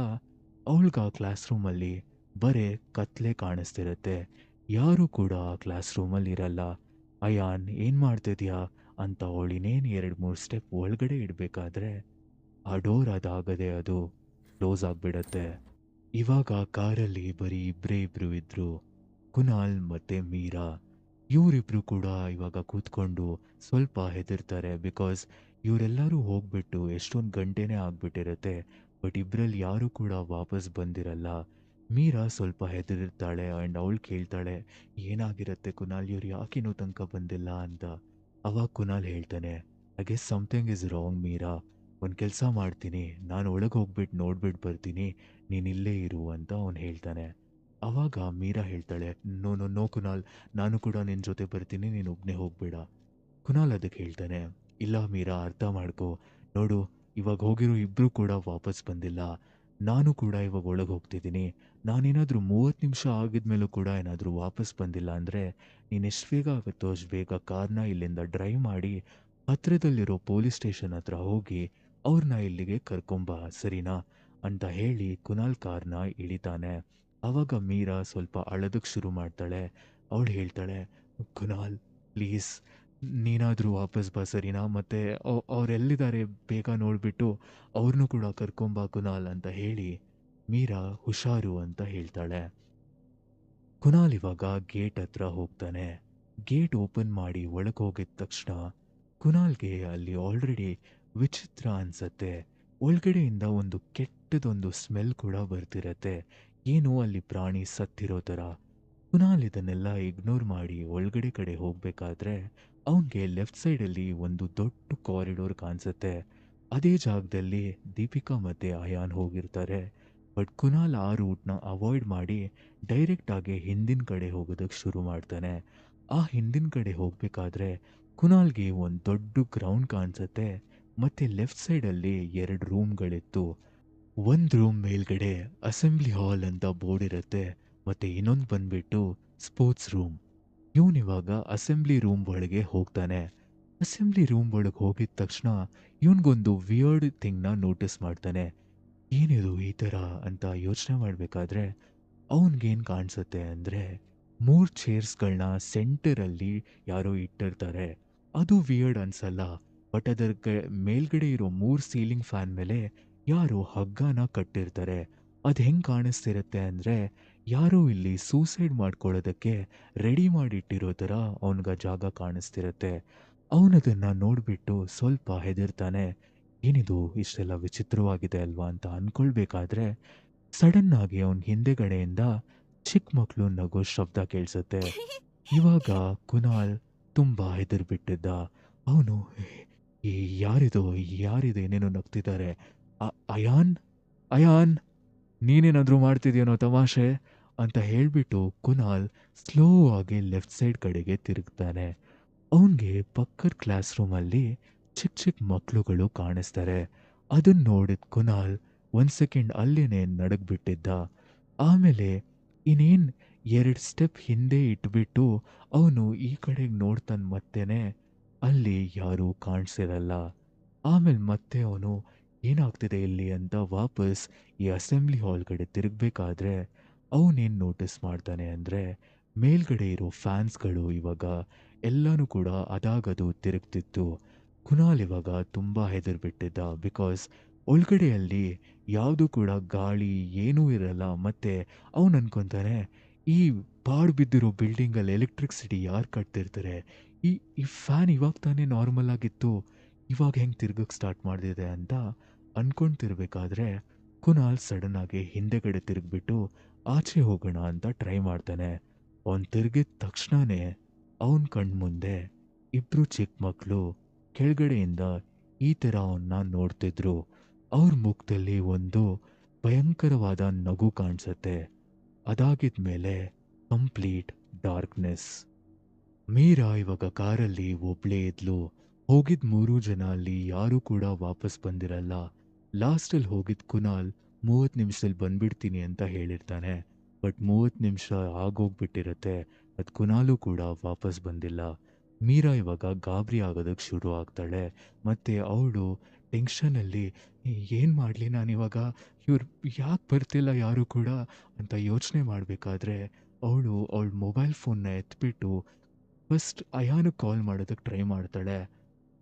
ಅವಳಿಗೆ ಆ ಕ್ಲಾಸ್ ರೂಮಲ್ಲಿ ಬರೇ ಕತ್ಲೆ ಕಾಣಿಸ್ತಿರುತ್ತೆ. ಯಾರೂ ಕೂಡ ಆ ಕ್ಲಾಸ್ ರೂಮಲ್ಲಿ ಇರಲ್ಲ. ಅಯಾನ್ ಏನು ಮಾಡ್ತಿದ್ಯಾ ಅಂತ ಅವಳಿನೇನು 2-3 ಸ್ಟೆಪ್ ಒಳಗಡೆ ಇಡಬೇಕಾದ್ರೆ ಆ ಡೋರ್ ಅದಾಗದೆ ಅದು ಕ್ಲೋಸ್ ಆಗಿಬಿಡತ್ತೆ. ಇವಾಗ ಕಾರಲ್ಲಿ ಬರೀ ಇಬ್ಬರೇ ಇಬ್ರು ಇದ್ರು, ಕುನಾಲ್ ಮತ್ತೆ ಮೀರಾ. ಇವರಿಬ್ರು ಕೂಡ ಇವಾಗ ಕೂತ್ಕೊಂಡು ಸ್ವಲ್ಪ ಹೆದರ್ತಾರೆ. ಬಿಕಾಸ್ ಇವರೆಲ್ಲರೂ ಹೋಗ್ಬಿಟ್ಟು ಎಷ್ಟೊಂದು ಗಂಟೆನೇ ಆಗ್ಬಿಟ್ಟಿರತ್ತೆ. ಬಟ್ ಇಬ್ಬರಲ್ಲಿ ಯಾರೂ ಕೂಡ ವಾಪಸ್ ಬಂದಿರಲ್ಲ. ಮೀರಾ ಸ್ವಲ್ಪ ಹೆದರಿರ್ತಾಳೆ ಆ್ಯಂಡ್ ಅವಳು ಕೇಳ್ತಾಳೆ, ಏನಾಗಿರುತ್ತೆ ಕುನಾಲ್, ಇವ್ರು ಯಾಕೆ ಇನ್ನೂ ತನಕ ಬಂದಿಲ್ಲ ಅಂತ. ಅವಾಗ ಕುನಾಲ್ ಹೇಳ್ತಾನೆ, I guess something is wrong Meera. ಒಂದು ಕೆಲಸ ಮಾಡ್ತೀನಿ, ನಾನು ಒಳಗೆ ಹೋಗ್ಬಿಟ್ಟು ನೋಡ್ಬಿಟ್ಟು ಬರ್ತೀನಿ, ನೀನು ಇಲ್ಲೇ ಇರು ಅಂತ ಅವನು ಹೇಳ್ತಾನೆ. ಅವಾಗ ಮೀರಾ ಹೇಳ್ತಾಳೆ, ನೋ ನೋ ನೋ ಕುನಾಲ್, ನಾನು ಕೂಡ ನಿನ್ನ ಜೊತೆ ಬರ್ತೀನಿ, ನೀನು ಒಬ್ಬನೇ ಹೋಗ್ಬೇಡ. ಕುನಾಲ್ ಅದಕ್ಕೆ ಹೇಳ್ತಾನೆ, ಇಲ್ಲ ಮೀರಾ, ಅರ್ಥ ಮಾಡ್ಕೊ, ನೋಡು, ಇವಾಗ ಹೋಗಿರೋ ಇಬ್ಬರು ಕೂಡ ವಾಪಸ್ ಬಂದಿಲ್ಲ. ನಾನು ಕೂಡ ಇವಾಗ ಒಳಗೆ ಹೋಗ್ತಿದ್ದೀನಿ. ನಾನೇನಾದರೂ 30 ನಿಮಿಷ ಆಗಿದ್ಮೇಲೂ ಕೂಡ ಏನಾದರೂ ವಾಪಸ್ ಬಂದಿಲ್ಲ ಅಂದರೆ ನೀನು ಎಷ್ಟು ಬೇಗ ಆಗುತ್ತೋ ಅಷ್ಟು ಬೇಗ ಕಾರ್ನ ಇಲ್ಲಿಂದ ಡ್ರೈವ್ ಮಾಡಿ ಹತ್ರದಲ್ಲಿರೋ ಪೊಲೀಸ್ ಸ್ಟೇಷನ್ ಹತ್ರ ಹೋಗಿ ಅವ್ರನ್ನ ಇಲ್ಲಿಗೆ ಕರ್ಕೊಂಬ, ಸರಿನಾ ಅಂತ ಹೇಳಿ ಕುನಾಲ್ ಕಾರ್ನ ಇಳಿತಾನೆ. ಆವಾಗ ಮೀರಾ ಸ್ವಲ್ಪ ಅಳೋದಕ್ಕೆ ಶುರು ಮಾಡ್ತಾಳೆ. ಅವಳು ಹೇಳ್ತಾಳೆ, ಕುನಾಲ್ ಪ್ಲೀಸ್, ನೀನಾದರೂ ವಾಪಸ್ ಬಾ ಸರಿನಾ, ಮತ್ತು ಅವರೆಲ್ಲಿದ್ದಾರೆ ಬೇಗ ನೋಡಿಬಿಟ್ಟು ಅವ್ರನ್ನೂ ಕೂಡ ಕರ್ಕೊಂಬ ಕುನಾಲ್ ಅಂತ ಹೇಳಿ ಮೀರಾ ಹುಷಾರು ಅಂತ ಹೇಳ್ತಾಳೆ. ಕುನಾಲ್ ಇವಾಗ ಗೇಟ್ ಹತ್ರ ಹೋಗ್ತಾನೆ. ಗೇಟ್ ಓಪನ್ ಮಾಡಿ ಒಳಗೆ ಹೋಗಿದ ತಕ್ಷಣ ಕುನಾಲ್ಗೆ ಅಲ್ಲಿ ಆಲ್ರೆಡಿ ವಿಚಿತ್ರ ಅನ್ಸತ್ತೆ. ಒಳಗಡೆಯಿಂದ ಒಂದು ಕೆಟ್ಟದೊಂದು ಸ್ಮೆಲ್ ಕೂಡ ಬರ್ತಿರತ್ತೆ, ಏನೋ ಅಲ್ಲಿ ಪ್ರಾಣಿ ಸತ್ತಿರೋ ಥರ. ಕುನಾಲ್ ಇದನ್ನೆಲ್ಲ ಇಗ್ನೋರ್ ಮಾಡಿ ಒಳಗಡೆ ಕಡೆ ಹೋಗ್ಬೇಕಾದ್ರೆ ಅವನಿಗೆ ಲೆಫ್ಟ್ ಸೈಡಲ್ಲಿ ಒಂದು ದೊಡ್ಡ ಕಾರಿಡೋರ್ ಕಾಣಿಸುತ್ತೆ. ಅದೇ ಜಾಗದಲ್ಲಿ ದೀಪಿಕಾ ಮತ್ತೆ ಅಯಾನ್ ಹೋಗಿರ್ತಾರೆ. ಬಟ್ ಕುನಾಲ್ ಆ ರೂಟ್ನ ಅವಾಯ್ಡ್ ಮಾಡಿ ಡೈರೆಕ್ಟ್ ಆಗಿ ಹಿಂದಿನ ಕಡೆ ಹೋಗೋದಕ್ಕೆ ಶುರು ಮಾಡ್ತಾನೆ. ಆ ಹಿಂದಿನ ಕಡೆ ಹೋಗ್ಬೇಕಾದ್ರೆ ಕುನಾಲ್ಗೆ ಒಂದು ದೊಡ್ಡ ಗ್ರೌಂಡ್ ಕಾಣಿಸುತ್ತೆ. ಮತ್ತೆ ಲೆಫ್ಟ್ ಸೈಡಲ್ಲಿ 2 ರೂಮ್ಗಳಿತ್ತು. ಒಂದು ರೂಮ್ ಮೇಲ್ಗಡೆ ಅಸೆಂಬ್ಲಿ ಹಾಲ್ ಅಂತ ಬೋರ್ಡ್ ಇರುತ್ತೆ, ಮತ್ತೆ ಇನ್ನೊಂದು ಬಂದ್ಬಿಟ್ಟು ಸ್ಪೋರ್ಟ್ಸ್ ರೂಮ್. ಇವನಿವಾಗ ಅಸೆಂಬ್ಲಿ ರೂಮ್ ಒಳಗೆ ಹೋಗ್ತಾನೆ. ಅಸೆಂಬ್ಲಿ ರೂಮ್ ಒಳಗೆ ಹೋಗಿದ ತಕ್ಷಣ ಇವನಿಗೊಂದು ವಿಯರ್ಡ್ ಥಿಂಗ್ನ ನೋಟಿಸ್ ಮಾಡ್ತಾನೆ. ಏನಿದು ಈ ಥರ ಅಂತ ಯೋಚನೆ ಮಾಡಬೇಕಾದ್ರೆ ಅವನಿಗೇನು ಕಾಣಿಸುತ್ತೆ ಅಂದರೆ 3 ಚೇರ್ಸ್ಗಳನ್ನ ಸೆಂಟರಲ್ಲಿ ಯಾರೋ ಇಟ್ಟಿರ್ತಾರೆ. ಅದು ವಿಯರ್ಡ್ ಅನ್ಸಲ್ಲ, ಬಟ್ ಅದರ ಮೇಲ್ಗಡೆ ಇರೋ 3 ಸೀಲಿಂಗ್ ಫ್ಯಾನ್ ಮೇಲೆ ಯಾರೋ ಹಗ್ಗನ ಕಟ್ಟಿರ್ತಾರೆ. ಅದು ಹೆಂಗೆ ಕಾಣಿಸ್ತಿರುತ್ತೆ ಅಂದರೆ ಯಾರೋ ಇಲ್ಲಿ ಸೂಸೈಡ್ ಮಾಡ್ಕೊಳ್ಳೋದಕ್ಕೆ ರೆಡಿ ಮಾಡಿಟ್ಟಿರೋ ಥರ ಅವನಿಗೆ ಜಾಗ ಕಾಣಿಸ್ತಿರುತ್ತೆ. ಅವನದನ್ನು ನೋಡಿಬಿಟ್ಟು ಸ್ವಲ್ಪ ಹೆದರ್ತಾನೆ. ಏನಿದು ಇಷ್ಟೆಲ್ಲ ವಿಚಿತ್ರವಾಗಿದೆ ಅಲ್ವಾ ಅಂತ ಅಂದ್ಕೊಳ್ಬೇಕಾದ್ರೆ ಸಡನ್ ಆಗಿ ಅವನ ಹಿಂದೆಗಡೆಯಿಂದ ಚಿಕ್ಕ ಮಕ್ಕಳು ನಗೋ ಶಬ್ದ ಕೇಳಿಸುತ್ತೆ. ಇವಾಗ ಕುನಾಲ್ ತುಂಬಾ ಹೆದರ್ಬಿಟ್ಟಿದ್ದ. ಅವನು, ಈ ಯಾರಿದು, ಯಾರಿದು ಏನೇನೋ ನಗ್ತಿದ್ದಾರೆ, ಅಯಾನ್, ಅಯಾನ್, ನೀನೇನಾದರೂ ಮಾಡ್ತಿದ್ಯೇನೋ ತಮಾಷೆ ಅಂತ ಹೇಳಿಬಿಟ್ಟು ಕುನಾಲ್ ಸ್ಲೋ ಆಗಿ ಲೆಫ್ಟ್ ಸೈಡ್ ಕಡೆಗೆ ತಿರುಗ್ತಾನೆ. ಅವನಿಗೆ ಪಕ್ಕದ ಕ್ಲಾಸ್ ರೂಮಲ್ಲಿ ಚಿಕ್ಕ ಚಿಕ್ಕ ಮಕ್ಕಳುಗಳು ಕಾಣಿಸ್ತಾರೆ. ಅದನ್ನ ನೋಡಿದ ಕುನಾಲ್ 1 ಸೆಕೆಂಡ್ ಅಲ್ಲೇನೆ ನಡಗ್ಬಿಟ್ಟಿದ್ದ. ಆಮೇಲೆ ಇನ್ನೇನು 2 ಸ್ಟೆಪ್ ಹಿಂದೆ ಇಟ್ಬಿಟ್ಟು ಅವನು ಈ ಕಡೆಗೆ ನೋಡ್ತಾನೆ ಮತ್ತೇನೆ. ಅಲ್ಲಿ ಯಾರೂ ಕಾಣಿಸಿರಲ್ಲ. ಆಮೇಲೆ ಮತ್ತೆ ಅವನು ಏನಾಗ್ತಿದೆ ಇಲ್ಲಿ ಅಂತ ವಾಪಸ್ ಈ ಅಸೆಂಬ್ಲಿ ಹಾಲ್ ಕಡೆ ತಿರುಗಬೇಕಾದ್ರೆ ಅವನೇನು ನೋಟಿಸ್ ಮಾಡ್ತಾನೆ ಅಂದರೆ ಮೇಲ್ಗಡೆ ಇರೋ ಫ್ಯಾನ್ಸ್ಗಳು ಇವಾಗ ಎಲ್ಲನೂ ಕೂಡ ಅದಾಗದು ತಿರುಗ್ತಿತ್ತು. ಕುನಾಲ್ ಇವಾಗ ತುಂಬ ಹೆದರ್ಬಿಟ್ಟಿದ್ದ. ಬಿಕಾಸ್ ಒಳಗಡೆಯಲ್ಲಿ ಯಾವುದು ಕೂಡ ಗಾಳಿ ಏನೂ ಇರಲ್ಲ. ಮತ್ತೆ ಅವನು ಅನ್ಕೊಂತಾನೆ, ಈ ಪಾಳು ಬಿದ್ದಿರೋ ಬಿಲ್ಡಿಂಗಲ್ಲಿ ಎಲೆಕ್ಟ್ರಿಸಿಟಿ ಯಾರು ಕಟ್ತಿರ್ತಾರೆ? ಈ ಈ ಫ್ಯಾನ್ ಇವಾಗ ತಾನೇ ನಾರ್ಮಲ್ ಆಗಿತ್ತು, ಇವಾಗ ಹೆಂಗೆ ತಿರ್ಗಕ್ಕೆ ಸ್ಟಾರ್ಟ್ ಮಾಡ್ದಿದೆ ಅಂತ ಅನ್ಕೊಂತಿರ್ಬೇಕಾದ್ರೆ ಕುನಾಲ್ ಸಡನ್ ಆಗಿ ಹಿಂದೆಗಡೆ ತಿರುಗ್ಬಿಟ್ಟು ಆಚೆ ಹೋಗೋಣ ಅಂತ ಟ್ರೈ ಮಾಡ್ತಾನೆ. ಅವನು ತಿರುಗಿದ ತಕ್ಷಣನೇ ಅವನ ಕಣ್ಮುಂದೆ ಇಬ್ರು ಚಿಕ್ಕ ಮಕ್ಕಳು ಕೆಳಗಡೆಯಿಂದ ಈ ಥರ ಅವನ್ನ ನೋಡ್ತಿದ್ರು. ಅವ್ರ ಮುಖದಲ್ಲಿ ಒಂದು ಭಯಂಕರವಾದ ನಗು ಕಾಣಿಸುತ್ತೆ. ಅದಾಗಿದ್ಮೇಲೆ ಕಂಪ್ಲೀಟ್ ಡಾರ್ಕ್ನೆಸ್. ಮೀರಾ ಇವಾಗ ಕಾರಲ್ಲಿ ಒಬ್ಳೇ ಇದ್ಲು. ಹೋಗಿದ್ 3 ಜನ ಅಲ್ಲಿ ಯಾರೂ ಕೂಡ ವಾಪಸ್ ಬಂದಿರಲ್ಲ. ಲಾಸ್ಟಲ್ಲಿ ಹೋಗಿದ್ ಕುನಾಲ್ 30 ನಿಮಿಷದಲ್ಲಿ ಬಂದ್ಬಿಡ್ತೀನಿ ಅಂತ ಹೇಳಿರ್ತಾನೆ. ಬಟ್ 30 ನಿಮಿಷ ಆಗೋಗ್ಬಿಟ್ಟಿರತ್ತೆ. ಅದ್ ಕುನಾಲು ಕೂಡ ವಾಪಸ್ ಬಂದಿಲ್ಲ. ಮೀರಾ ಇವಾಗ ಗಾಬರಿ ಆಗೋದಕ್ಕೆ ಶುರು ಆಗ್ತಾಳೆ. ಮತ್ತೆ ಅವಳು ಟೆನ್ಷನಲ್ಲಿ ಏನ್ ಮಾಡ್ಲಿ ನಾನಿವಾಗ? ಇವ್ರು ಯಾಕೆ ಬರ್ತಿಲ್ಲ ಯಾರು ಕೂಡ ಅಂತ ಯೋಚನೆ ಮಾಡಬೇಕಾದ್ರೆ ಅವಳ ಮೊಬೈಲ್ ಫೋನ್ನ ಎತ್ಬಿಟ್ಟು ಫಸ್ಟ್ ಅಯಾನ್‌ಗೆ ಕಾಲ್ ಮಾಡೋದಕ್ಕೆ ಟ್ರೈ ಮಾಡ್ತಾಳೆ.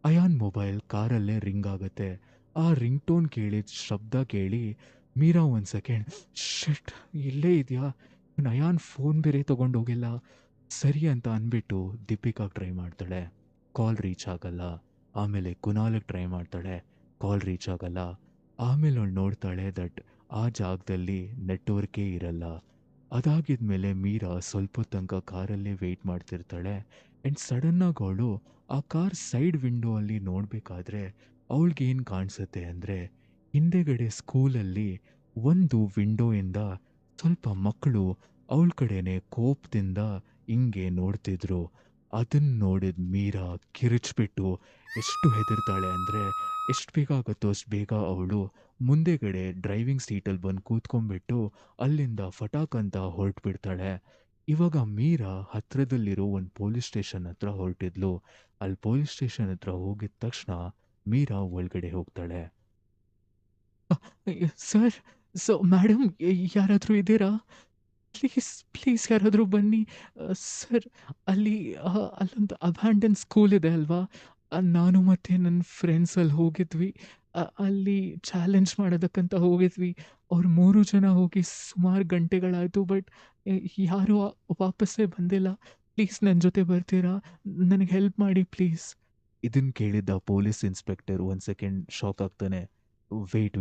ಅಯಾನ್ ಮೊಬೈಲ್ ಕಾರಲ್ಲೇ ರಿಂಗ್ ಆಗುತ್ತೆ. ಆ ರಿಂಗ್ ಟೋನ್ ಕೇಳಿದ ಶಬ್ದ ಕೇಳಿ ಮೀರಾ ಒಂದು ಸೆಕೆಂಡ್ ಶಿಟ್! ಇಲ್ಲೇ ಇದೆಯಾ? ಇವ್ನು ಅಯಾನ್ ಫೋನ್ ಬೇರೆ ತಗೊಂಡೋಗಿಲ್ಲ. ಸರಿ ಅಂತ ಅಂದ್ಬಿಟ್ಟು ದೀಪಿಕಾಗೆ ಟ್ರೈ ಮಾಡ್ತಾಳೆ. ಕಾಲ್ ರೀಚ್ ಆಗಲ್ಲ. ಆಮೇಲೆ ಕುನಾಲ್‌ಗೆ ಟ್ರೈ ಮಾಡ್ತಾಳೆ. ಕಾಲ್ ರೀಚ್ ಆಗಲ್ಲ. ಆಮೇಲೆ ಅವಳು ನೋಡ್ತಾಳೆ ದಟ್ ಆ ಜಾಗದಲ್ಲಿ ನೆಟ್ವರ್ಕೇ ಇರಲ್ಲ. ಅದಾಗಿದ್ಮೇಲೆ ಮೀರಾ ಸ್ವಲ್ಪ ಹೊತ್ತು ತನಕ ಕಾರಲ್ಲೇ ವೆಯ್ಟ್ ಮಾಡ್ತಿರ್ತಾಳೆ. ಆ್ಯಂಡ್ ಸಡನ್ನಾಗಿ ಅವಳು ಆ ಕಾರ್ ಸೈಡ್ ವಿಂಡೋ ಅಲ್ಲಿ ನೋಡಬೇಕಾದ್ರೆ ಅವಳಿಗೇನು ಕಾಣಿಸುತ್ತೆ ಅಂದರೆ ಹಿಂದೆಗಡೆ ಸ್ಕೂಲಲ್ಲಿ ಒಂದು ವಿಂಡೋಯಿಂದ ಸ್ವಲ್ಪ ಮಕ್ಕಳು ಅವಳ ಕಡೆನೇ ಕೋಪದಿಂದ ಹಿಂಗೆ ನೋಡ್ತಿದ್ರು. ಅದನ್ನ ನೋಡಿದ ಮೀರಾ ಕಿರಿಚ್ಬಿಟ್ಟು ಎಷ್ಟು ಹೆದರ್ತಾಳೆ ಅಂದರೆ ಎಷ್ಟು ಬೇಗ ಆಗುತ್ತೋ ಅಷ್ಟು ಬೇಗ ಅವಳು ಮುಂದೆಗಡೆ ಡ್ರೈವಿಂಗ್ ಸೀಟಲ್ಲಿ ಬಂದು ಕೂತ್ಕೊಂಡ್ಬಿಟ್ಟು ಅಲ್ಲಿಂದ ಫಟಾಕ್ ಅಂತ ಹೊರಟ್ಬಿಡ್ತಾಳೆ. ಇವಾಗ ಮೀರಾ ಹತ್ರದಲ್ಲಿರೋ ಒಂದು ಪೊಲೀಸ್ ಸ್ಟೇಷನ್ ಹತ್ರ ಹೊರಟಿದ್ಲು. ಅಲ್ಲಿ ಪೊಲೀಸ್ ಸ್ಟೇಷನ್ ಹತ್ರ ಹೋಗಿದ ತಕ್ಷಣ ಮೀರಾ ಒಳಗಡೆ ಹೋಗ್ತಾಳೆ. ಸರ್, ಮೇಡಮ್, ಯಾರಾದರೂ ಇದ್ದೀರಾ? ಪ್ಲೀಸ್, ಪ್ಲೀಸ್ ಯಾರಾದರೂ ಬನ್ನಿ. ಸರ್, ಅಲ್ಲಿ ಅಲ್ಲೊಂದು ಅಬ್ಯಾಂಡನ್ ಸ್ಕೂಲ್ ಇದೆ ಅಲ್ವಾ? ನಾನು ಮತ್ತು ನನ್ನ ಫ್ರೆಂಡ್ಸ್ ಅಲ್ಲಿ ಹೋಗಿದ್ವಿ. ಅಲ್ಲಿ ಚಾಲೆಂಜ್ ಮಾಡೋದಕ್ಕಂತ ಹೋಗಿದ್ವಿ. ಅವ್ರು 3 ಜನ ಹೋಗಿ ಸುಮಾರು ಗಂಟೆಗಳಾಯಿತು. ಬಟ್ ಯಾರೂ ವಾಪಸ್ಸೇ ಬಂದಿಲ್ಲ. ಪ್ಲೀಸ್ ನನ್ನ ಜೊತೆ ಬರ್ತೀರಾ? ನನಗೆ ಹೆಲ್ಪ್ ಮಾಡಿ ಪ್ಲೀಸ್. ಇದನ್ನ ಕೇಳಿದ್ದ ಪೊಲೀಸ್ ಇನ್ಸ್ಪೆಕ್ಟರ್ ಒಂದು ಸೆಕೆಂಡ್ ಶಾಕ್ ಆಗ್ತಾನೆ. ವೆಯ್ಟ್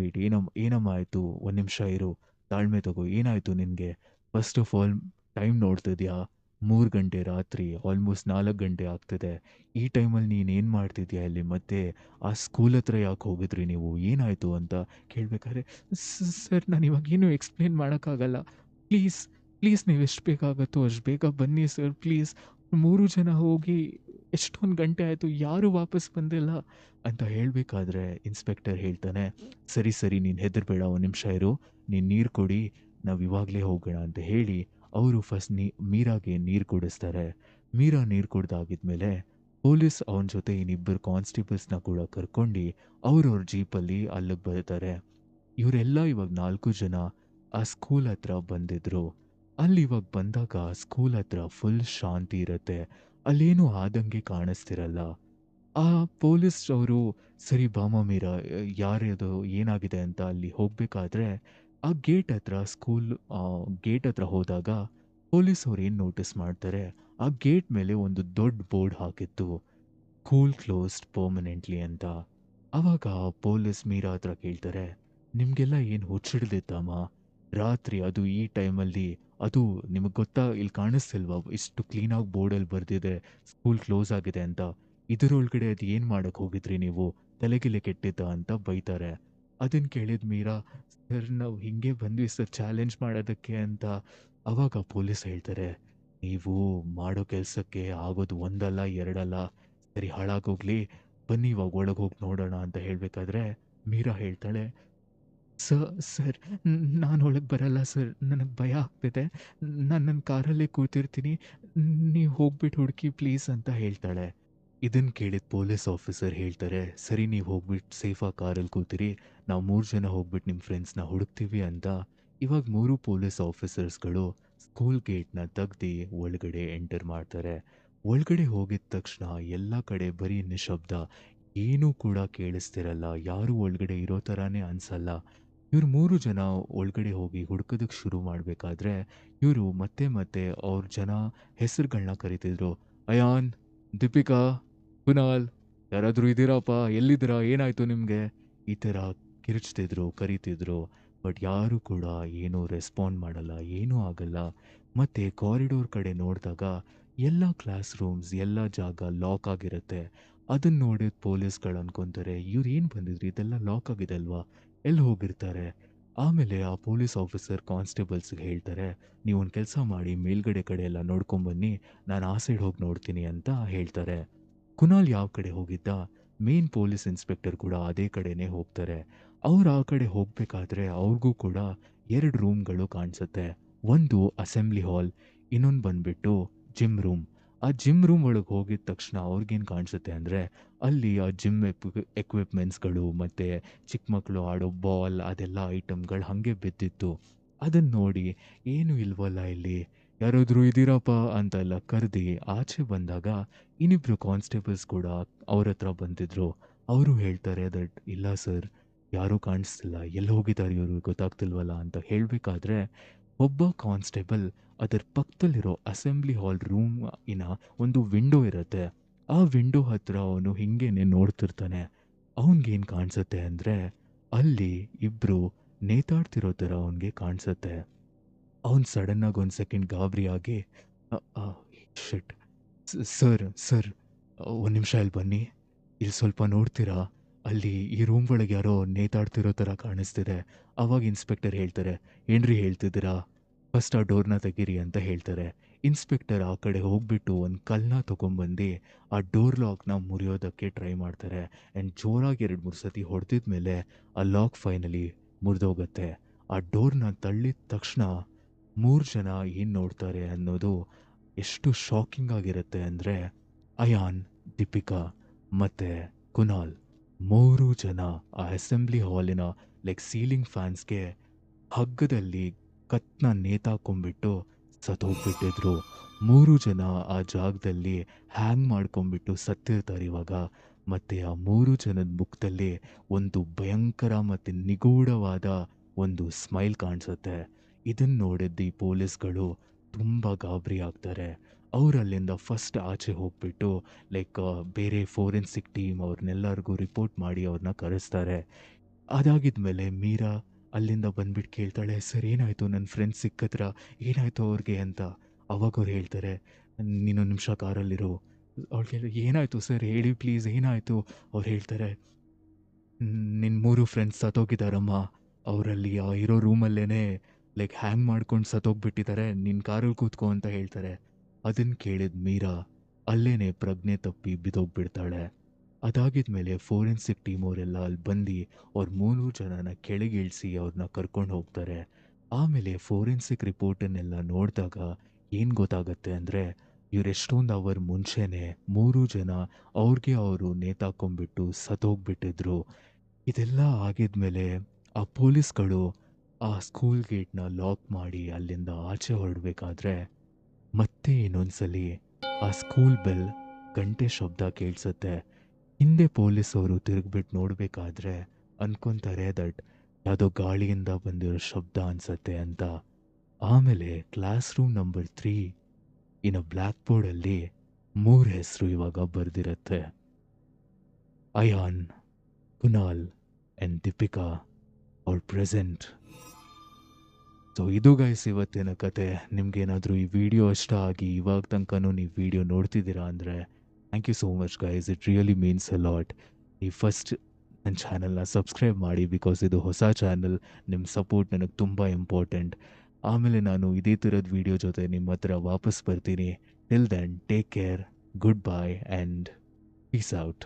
ಏನಮ್ಮ ಆಯಿತು? ಒಂದು ನಿಮಿಷ ಇರು. ತಾಳ್ಮೆ ತಗೋ. ಏನಾಯಿತು ನಿನಗೆ? ಫಸ್ಟ್ ಆಫ್ ಆಲ್ ಟೈಮ್ ನೋಡ್ತಿದ್ಯಾ? 3 ಗಂಟೆ ರಾತ್ರಿ, ಆಲ್ಮೋಸ್ಟ್ 4 ಗಂಟೆ ಆಗ್ತಿದೆ. ಈ ಟೈಮಲ್ಲಿ ನೀನೇನು ಮಾಡ್ತಿದ್ಯಾ ಇಲ್ಲಿ? ಮತ್ತೆ ಆ ಸ್ಕೂಲ್ ಹತ್ರ ಯಾಕೆ ಹೋಗಿದ್ರಿ ನೀವು? ಏನಾಯಿತು ಅಂತ ಕೇಳಬೇಕಾದ್ರೆ, ಸರ್ ನಾನಿವಾಗೇನು ಎಕ್ಸ್‌ಪ್ಲೇನ್ ಮಾಡೋಕ್ಕಾಗಲ್ಲ. ಪ್ಲೀಸ್, ಪ್ಲೀಸ್ ನೀವು ಎಷ್ಟು ಬೇಗ ಆಗುತ್ತೋ ಅಷ್ಟು ಬೇಗ ಬನ್ನಿ ಸರ್ ಪ್ಲೀಸ್. 3 ಜನ ಹೋಗಿ ಎಷ್ಟೊಂದು ಗಂಟೆ ಆಯಿತು, ಯಾರೂ ವಾಪಸ್ ಬಂದಿಲ್ಲ ಅಂತ ಹೇಳಬೇಕಾದ್ರೆ ಇನ್ಸ್ಪೆಕ್ಟರ್ ಹೇಳ್ತಾನೆ, ಸರಿ, ಸರಿ ನೀನು ಹೆದರಬೇಡ, ಒಂದು ನಿಮಿಷ ಇರು. ನೀನು ನೀರು ಕೊಡಿ, ನಾವು ಇವಾಗಲೇ ಹೋಗೋಣ ಅಂತ ಹೇಳಿ ಅವರು ಫಸ್ಟ್ ಮೀರಾಗೆ ನೀರು ಕುಡಿಸ್ತಾರೆ. ಮೀರಾ ನೀರು ಕುಡ್ದಾಗಿದ್ಮೇಲೆ ಪೊಲೀಸ್ ಅವನ ಜೊತೆ ಇನ್ನಿಬ್ಬರು ಕಾನ್ಸ್ಟೇಬಲ್ಸ್‌ನ ಕೂಡ ಕರ್ಕೊಂಡು ಅವ್ರವ್ರ ಜೀಪಲ್ಲಿ ಅಲ್ಲಿಗೆ ಬರ್ತಾರೆ. ಇವರೆಲ್ಲ ಇವಾಗ 4 ಜನ ಆ ಸ್ಕೂಲ್ ಹತ್ರ ಬಂದಿದ್ರು. ಅಲ್ಲಿ ಇವಾಗ ಬಂದಾಗ ಸ್ಕೂಲ್ ಹತ್ರ ಫುಲ್ ಶಾಂತಿ ಇರುತ್ತೆ. ಅಲ್ಲೇನೂ ಆದಂಗೆ ಕಾಣಿಸ್ತಿರಲ್ಲ. ಆ ಪೊಲೀಸ್ ಅವರು ಸರಿ ಬಾಮ ಮೀರಾ, ಯಾರದು ಏನಾಗಿದೆ ಅಂತ ಅಲ್ಲಿ ಹೋಗ್ಬೇಕಾದ್ರೆ ಆ ಗೇಟ್ ಹತ್ರ ಸ್ಕೂಲ್ ಗೇಟ್ ಹತ್ರ ಹೋದಾಗ ಪೊಲೀಸ್ ಅವ್ರು ಏನು ನೋಟಿಸ್ ಮಾಡ್ತಾರೆ, ಆ ಗೇಟ್ ಮೇಲೆ ಒಂದು ದೊಡ್ಡ ಬೋರ್ಡ್ ಹಾಕಿತ್ತು, ಸ್ಕೂಲ್ ಕ್ಲೋಸ್ಡ್ ಪರ್ಮನೆಂಟ್ಲಿ ಅಂತ. ಅವಾಗ ಪೊಲೀಸ್ ಮೀರಾ ಹತ್ರ ಕೇಳ್ತಾರೆ, ನಿಮಗೆಲ್ಲ ಏನು ಹುಚ್ಚಿಡ್ದಿತ್ತಮ್ಮ? ರಾತ್ರಿ ಅದು ಈ ಟೈಮಲ್ಲಿ, ಅದು ನಿಮಗೆ ಗೊತ್ತಾ ಇಲ್ಲಿ ಕಾಣಿಸ್ತಿಲ್ವಾ ಇಷ್ಟು ಕ್ಲೀನಾಗಿ ಬೋರ್ಡಲ್ಲಿ ಬರೆದಿದೆ ಸ್ಕೂಲ್ ಕ್ಲೋಸ್ ಆಗಿದೆ ಅಂತ? ಇದರೊಳಗಡೆ ಅದು ಏನು ಮಾಡಕ್ಕೆ ಹೋಗಿದ್ರಿ ನೀವು? ತಲೆಗಿಲೆ ಕೆಟ್ಟಿದ್ದ ಅಂತ ಬೈತಾರೆ. ಅದನ್ನು ಕೇಳಿದ ಮೀರಾ, ಸರ್ ನಾವು ಹಿಂಗೆ ಬಂದ್ವಿ ಸರ್ ಚಾಲೆಂಜ್ ಮಾಡೋದಕ್ಕೆ ಅಂತ. ಅವಾಗ ಪೊಲೀಸ್ ಹೇಳ್ತಾರೆ, ನೀವು ಮಾಡೋ ಕೆಲಸಕ್ಕೆ ಆಗೋದು ಒಂದಲ್ಲ ಎರಡಲ್ಲ, ಸರಿ ಹಾಳಾಗೋಗ್ಲಿ, ಬನ್ನಿ ಇವಾಗ ಒಳಗೆ ಹೋಗಿ ನೋಡೋಣ ಅಂತ ಹೇಳಬೇಕಾದ್ರೆ ಮೀರಾ ಹೇಳ್ತಾಳೆ, ಸರ್, ನಾನು ಒಳಗೆ ಬರಲ್ಲ ಸರ್. ನನಗೆ ಭಯ ಆಗ್ತಿದೆ. ನಾನು ನನ್ನ ಕಾರಲ್ಲೇ ಕೂತಿರ್ತೀನಿ. ನೀವು ಹೋಗ್ಬಿಟ್ಟು ಹುಡುಕಿ ಪ್ಲೀಸ್ ಅಂತ ಹೇಳ್ತಾಳೆ. ಇದನ್ನ ಕೇಳಿದ ಪೊಲೀಸ್ ಆಫೀಸರ್ ಹೇಳ್ತಾರೆ, "ಸರಿ ನೀವು ಹೋಗ್ಬಿಟ್ಟು ಸೇಫಾಗಿ ಕಾರಲ್ಲಿ ಕೂತಿರಿ. ನಾವು 3 ಜನ ಹೋಗ್ಬಿಟ್ಟು ನಿಮ್ಮ ಫ್ರೆಂಡ್ಸ್‌ನ ಹುಡುಕ್ತೀವಿ" ಅಂತ. ಇವಾಗ 3 ಪೊಲೀಸ್ ಆಫೀಸರ್ಸ್‌ಗಳು ಸ್ಕೂಲ್ ಗೇಟ್‌ನ ತೆಗ್ದು ಒಳಗಡೆ ಎಂಟರ್ ಮಾಡ್ತಾರೆ. ಒಳಗಡೆ ಹೋಗಿದ ತಕ್ಷಣ ಎಲ್ಲ ಕಡೆ ಬರೀ ನಿಶ್ಶಬ್ದ. ಏನೂ ಕೂಡ ಕೇಳಿಸ್ತಿರಲ್ಲ. ಯಾರೂ ಒಳಗಡೆ ಇರೋ ಥರಾನೇ ಅನ್ಸಲ್ಲ. ಇವ್ರು 3 ಜನ ಒಳಗಡೆ ಹೋಗಿ ಹುಡ್ಕೋದಕ್ಕೆ ಶುರು ಮಾಡಬೇಕಾದ್ರೆ, ಇವರು ಮತ್ತೆ ಮತ್ತೆ ಅವ್ರ ಜನ ಹೆಸರುಗಳನ್ನ ಕರಿತಿದ್ರು. ಅಯಾನ್, ದೀಪಿಕಾ, ಕುನಾಲ್, ಯಾರಾದ್ರೂ ಇದ್ದೀರಾಪ್ಪ? ಎಲ್ಲಿದ್ದೀರಾ? ಏನಾಯ್ತು ನಿಮ್ಗೆ? ಈ ಥರ ಕಿರ್ಚ್ತಿದ್ರು, ಕರೀತಿದ್ರು. ಬಟ್ ಯಾರೂ ಕೂಡ ಏನೂ ರೆಸ್ಪಾಂಡ್ ಮಾಡಲ್ಲ. ಏನೂ ಆಗಲ್ಲ. ಮತ್ತೆ ಕಾರಿಡಾರ್ ಕಡೆ ನೋಡಿದಾಗ ಎಲ್ಲ ಕ್ಲಾಸ್ ರೂಮ್ಸ್, ಎಲ್ಲ ಜಾಗ ಲಾಕ್ ಆಗಿರುತ್ತೆ. ಅದನ್ನ ನೋಡಿದ ಪೊಲೀಸ್‌ಗಳು ಅನ್ಕೊಂತಾರೆ, ಇವ್ರು ಏನು ಬಂದಿದ್ರು? ಇದೆಲ್ಲ ಲಾಕ್ ಆಗಿದೆ ಅಲ್ವಾ? ಎಲ್ಲಿ ಹೋಗಿರ್ತಾರೆ? ಆಮೇಲೆ ಆ ಪೊಲೀಸ್ ಆಫೀಸರ್ ಕಾನ್ಸ್ಟೇಬಲ್ಸ್‌ಗೆ ಹೇಳ್ತಾರೆ, "ನೀವೊಂದು ಕೆಲಸ ಮಾಡಿ, ಮೇಲ್ಗಡೆ ಕಡೆ ಎಲ್ಲ ನೋಡ್ಕೊಂಬನ್ನಿ. ನಾನು ಆ ಸೈಡ್ ಹೋಗಿ ನೋಡ್ತೀನಿ" ಅಂತ ಹೇಳ್ತಾರೆ. ಕುನಾಲ್ ಯಾವ ಕಡೆ ಹೋಗಿದ್ದ, ಮೇನ್ ಪೊಲೀಸ್ ಇನ್ಸ್ಪೆಕ್ಟರ್ ಕೂಡ ಅದೇ ಕಡೆನೇ ಹೋಗ್ತಾರೆ. ಅವ್ರು ಆ ಕಡೆ ಹೋಗ್ಬೇಕಾದ್ರೆ ಅವ್ರಿಗೂ ಕೂಡ 2 ರೂಮ್‌ಗಳು ಕಾಣಿಸುತ್ತೆ. ಒಂದು ಅಸೆಂಬ್ಲಿ ಹಾಲ್, ಇನ್ನೊಂದು ಬಂದ್ಬಿಟ್ಟು ಜಿಮ್ ರೂಮ್. ಆ ಜಿಮ್ ರೂಮ್ ಒಳಗೆ ಹೋಗಿದ ತಕ್ಷಣ ಅವ್ರಿಗೇನು ಕಾಣಿಸುತ್ತೆ ಅಂದರೆ, ಅಲ್ಲಿ ಆ ಜಿಮ್ ಎಕ್ವಿಪ್‌ಮೆಂಟ್ಸ್‌ಗಳು ಮತ್ತೆ ಚಿಕ್ಕ ಮಕ್ಕಳು ಆಡೋ ಬಾಲ್ ಅದೆಲ್ಲ ಐಟಮ್‌ಗಳು ಹಾಗೆ ಬಿದ್ದಿತ್ತು. ಅದನ್ನ ನೋಡಿ, "ಏನು ಇಲ್ವಲ್ಲ ಇಲ್ಲಿ? ಯಾರಾದ್ರೂ ಇದ್ದೀರಾಪ್ಪ?" ಅಂತೆಲ್ಲ ಕರ್ದು ಆಚೆ ಬಂದಾಗ ಇನ್ನಿಬ್ರು ಕಾನ್ಸ್ಟೇಬಲ್ಸ್ ಕೂಡ ಅವ್ರ ಹತ್ರ ಬಂದಿದ್ರು. ಅವರು ಹೇಳ್ತಾರೆ ದಟ್ ಇಲ್ಲ ಸರ್, ಯಾರೂ ಕಾಣಿಸ್ತಿಲ್ಲ. ಎಲ್ಲಿ ಹೋಗಿದ್ದಾರೆ ಇವರು ಗೊತ್ತಾಗ್ತಿಲ್ವಲ್ಲ ಅಂತ ಹೇಳಬೇಕಾದ್ರೆ, ಒಬ್ಬ ಕಾನ್ಸ್ಟೇಬಲ್ ಅದರ ಪಕ್ಕದಲ್ಲಿರೋ ಅಸೆಂಬ್ಲಿ ಹಾಲ್ ರೂಮಿನ ಒಂದು ವಿಂಡೋ ಇರುತ್ತೆ. ಆ ವಿಂಡೋ ಹತ್ರ ಅವನು ಹಿಂಗೇನೆ ನೋಡ್ತಿರ್ತಾನೆ. ಅವನಿಗೇನು ಕಾಣಿಸುತ್ತೆ ಅಂದರೆ, ಅಲ್ಲಿ ಇಬ್ರು ನೇತಾಡ್ತಿರೋ ಥರ ಅವನಿಗೆ ಕಾಣಿಸುತ್ತೆ. ಅವನು ಸಡನ್ನಾಗಿ ಒಂದು ಸೆಕೆಂಡ್ ಗಾಬರಿಯಾಗಿ ಅ ಅ ಶಿಟ್! ಸರ್, ಒಂದು ನಿಮಿಷ ಇಲ್ಲಿ ಬನ್ನಿ. ಇಲ್ಲಿ ಸ್ವಲ್ಪ ನೋಡ್ತೀರಾ? ಅಲ್ಲಿ ಈ ರೂಮ್ ಒಳಗೆ ಯಾರೋ ನೇತಾಡ್ತಿರೋ ಥರ ಕಾಣಿಸ್ತಿದೆ. ಅವಾಗ ಇನ್ಸ್ಪೆಕ್ಟರ್ ಹೇಳ್ತಾರೆ, "ಏನ್ರಿ ಹೇಳ್ತಿದ್ದೀರಾ? ಫಸ್ಟ್ ಆ ಡೋರ್‌ನ ತೆಗೀರಿ" ಅಂತ ಹೇಳ್ತಾರೆ. ಇನ್ಸ್ಪೆಕ್ಟರ್ ಆ ಕಡೆ ಹೋಗ್ಬಿಟ್ಟು ಒಂದು ಕಲ್ಲನ್ನ ತಗೊಂಬಂದು ಆ ಡೋರ್ ಲಾಕ್‌ನ ಮುರಿಯೋದಕ್ಕೆ ಟ್ರೈ ಮಾಡ್ತಾರೆ. ಆ್ಯಂಡ್ ಜೋರಾಗಿ 2-3 ಸತಿ ಹೊಡೆದಿದ ಮೇಲೆ ಆ ಲಾಕ್ ಫೈನಲಿ ಮುರಿದೋಗುತ್ತೆ. ಆ ಡೋರ್‌ನ ತಳ್ಳಿದ ತಕ್ಷಣ 3 ಜನ ಏನ್ ನೋಡ್ತಾರೆ ಅನ್ನೋದು ಎಷ್ಟು ಶಾಕಿಂಗ್ ಆಗಿರುತ್ತೆ ಅಂದ್ರೆ, ಅಯಾನ್, ದೀಪಿಕಾ ಮತ್ತೆ ಕುನಾಲ್ 3 ಜನ ಆ ಅಸೆಂಬ್ಲಿ ಹಾಲಿನ ಸೀಲಿಂಗ್ ಫ್ಯಾನ್ಸ್‌ಗೆ ಹಗ್ಗದಲ್ಲಿ ಕತ್ನ ನೇತಾಕೊಂಡ್ಬಿಟ್ಟು ಸತ್ತೋಗ್ಬಿಟ್ಟಿದ್ರು. 3 ಜನ ಆ ಜಾಗದಲ್ಲಿ ಹ್ಯಾಂಗ್ ಮಾಡ್ಕೊಂಡ್ಬಿಟ್ಟು ಸತ್ತಿರ್ತಾರೆ ಇವಾಗ. ಮತ್ತೆ ಆ 3 ಜನದ ಮುಖದಲ್ಲಿ ಒಂದು ಭಯಂಕರ ಮತ್ತೆ ನಿಗೂಢವಾದ ಒಂದು ಸ್ಮೈಲ್ ಕಾಣಿಸುತ್ತೆ. ಇದನ್ನ ನೋಡಿದ್ದ ಈ ಪೊಲೀಸ್‌ಗಳು ತುಂಬ ಗಾಬರಿ ಆಗ್ತಾರೆ. ಅವ್ರು ಅಲ್ಲಿಂದ ಫಸ್ಟ್ ಆಚೆ ಹೋಗ್ಬಿಟ್ಟು ಬೇರೆ ಫೋರೆನ್ಸಿಕ್ ಟೀಮ್ ಅವ್ರನ್ನೆಲ್ಲರಿಗೂ ರಿಪೋರ್ಟ್ ಮಾಡಿ ಅವ್ರನ್ನ ಕರೆಸ್ತಾರೆ. ಅದಾಗಿದ್ಮೇಲೆ ಮೀರಾ ಅಲ್ಲಿಂದ ಬಂದ್ಬಿಟ್ಟು ಕೇಳ್ತಾಳೆ, "ಸರ್ ಏನಾಯ್ತು? ನನ್ನ ಫ್ರೆಂಡ್ಸ್ ಸಿಕ್ಕಿದ್ರಾ? ಏನಾಯ್ತು ಅವ್ರಿಗೆ?" ಅಂತ. ಅವಾಗ ಅವ್ರು ಹೇಳ್ತಾರೆ, "ನೀನೊಂದು ನಿಮಿಷ ಕಾರಲ್ಲಿರು." ಅವ್ಳು ಕೇಳಿದ್ರೆ, "ಏನಾಯ್ತು ಸರ್ ಹೇಳಿ ಪ್ಲೀಸ್ ಏನಾಯ್ತು?" ಅವ್ರು ಹೇಳ್ತಾರೆ, "ನಿನ್ನ 3 ಫ್ರೆಂಡ್ಸ್ ಸತ್ತೋಗಿದ್ದಾರಮ್ಮ. ಅವರಲ್ಲಿ ಆ ಇರೋ ರೂಮಲ್ಲೇನೆ ಹ್ಯಾಂಗ್ ಮಾಡ್ಕೊಂಡು ಸತ್ತೋಗ್ಬಿಟ್ಟಿದ್ದಾರೆ. ನಿನ್ನ ಕಾರಲ್ಲಿ ಕೂತ್ಕೋ" ಅಂತ ಹೇಳ್ತಾರೆ. ಅದನ್ನ ಕೇಳಿದ ಮೀರಾ ಅಲ್ಲೇನೆ ಪ್ರಜ್ಞೆ ತಪ್ಪಿ ಬಿದ್ದೋಗ್ಬಿಡ್ತಾಳೆ. ಅದಾಗಿದ್ಮೇಲೆ ಫೋರೆನ್ಸಿಕ್ ಟೀಮ್ ಅವರೆಲ್ಲ ಅಲ್ಲಿ ಬಂದು ಅವ್ರ 3 ಜನನ ಕೆಳಗಿಳಿಸಿ ಅವ್ರನ್ನ ಕರ್ಕೊಂಡು ಹೋಗ್ತಾರೆ. ಆಮೇಲೆ ಫೋರೆನ್ಸಿಕ್ ರಿಪೋರ್ಟನ್ನೆಲ್ಲ ನೋಡಿದಾಗ ಏನು ಗೊತ್ತಾಗತ್ತೆ ಅಂದರೆ, ಇವ್ರು ಎಷ್ಟೊಂದು ಅವರ್ ಮುಂಚೆನೇ 3 ಜನ ಅವ್ರಿಗೆ ಅವರು ನೇತಾಕೊಂಡ್ಬಿಟ್ಟು ಸತ್ತೋಗ್ಬಿಟ್ಟಿದ್ರು. ಇದೆಲ್ಲ ಆಗಿದ್ಮೇಲೆ ಆ ಪೊಲೀಸ್‌ಗಳು ಆ ಸ್ಕೂಲ್ ಗೇಟ್‌ನ ಲಾಕ್ ಮಾಡಿ ಅಲ್ಲಿಂದ ಆಚೆ ಹೊರಡ್ಬೇಕಾದ್ರೆ, ಮತ್ತೆ ಇನ್ನೊಂದ್ಸಲಿ ಆ ಸ್ಕೂಲ್ ಬೆಲ್ ಗಂಟೆ ಶಬ್ದ ಕೇಳಿಸುತ್ತೆ. ಹಿಂದೆ ಪೊಲೀಸವರು ತಿರುಗ್ಬಿಟ್ಟು ನೋಡ್ಬೇಕಾದ್ರೆ ಅನ್ಕೊಂತಾರೆ ದಟ್ ಯಾವುದೋ ಗಾಳಿಯಿಂದ ಬಂದಿರೋ ಶಬ್ದ ಅನ್ಸತ್ತೆ ಅಂತ. ಆಮೇಲೆ class room number 3 in black ಬೋರ್ಡಲ್ಲಿ 3 ಹೆಸರು ಇವಾಗ ಬರ್ದಿರತ್ತೆ. Ayaan, Kunal and Deepika are present. So ಇದು ಗೈಸ್ ಇವತ್ತಿನ ಕತೆ. ನಿಮ್ಗೇನಾದರೂ ಈ ವಿಡಿಯೋ ಇಷ್ಟ ಆಗಿ ಇವಾಗ ತನಕನೂ ನೀವು ವಿಡಿಯೋ ನೋಡ್ತಿದ್ದೀರಾ ಅಂದರೆ thank you so much guys. It really means a lot. ನೀವು ಫಸ್ಟ್ ನನ್ನ ಚಾನಲ್ನ ಸಬ್ಸ್ಕ್ರೈಬ್ ಮಾಡಿ ಬಿಕಾಸ್ ಇದು ಹೊಸ ಚಾನಲ್. ನಿಮ್ಮ ಸಪೋರ್ಟ್ ನನಗೆ ತುಂಬ ಇಂಪಾರ್ಟೆಂಟ್. ಆಮೇಲೆ ನಾನು ಇದೇ ಥರದ ವಿಡಿಯೋ ಜೊತೆ ನಿಮ್ಮ ಹತ್ರ ವಾಪಸ್ ಬರ್ತೀನಿ. Till then take care, goodbye and peace out.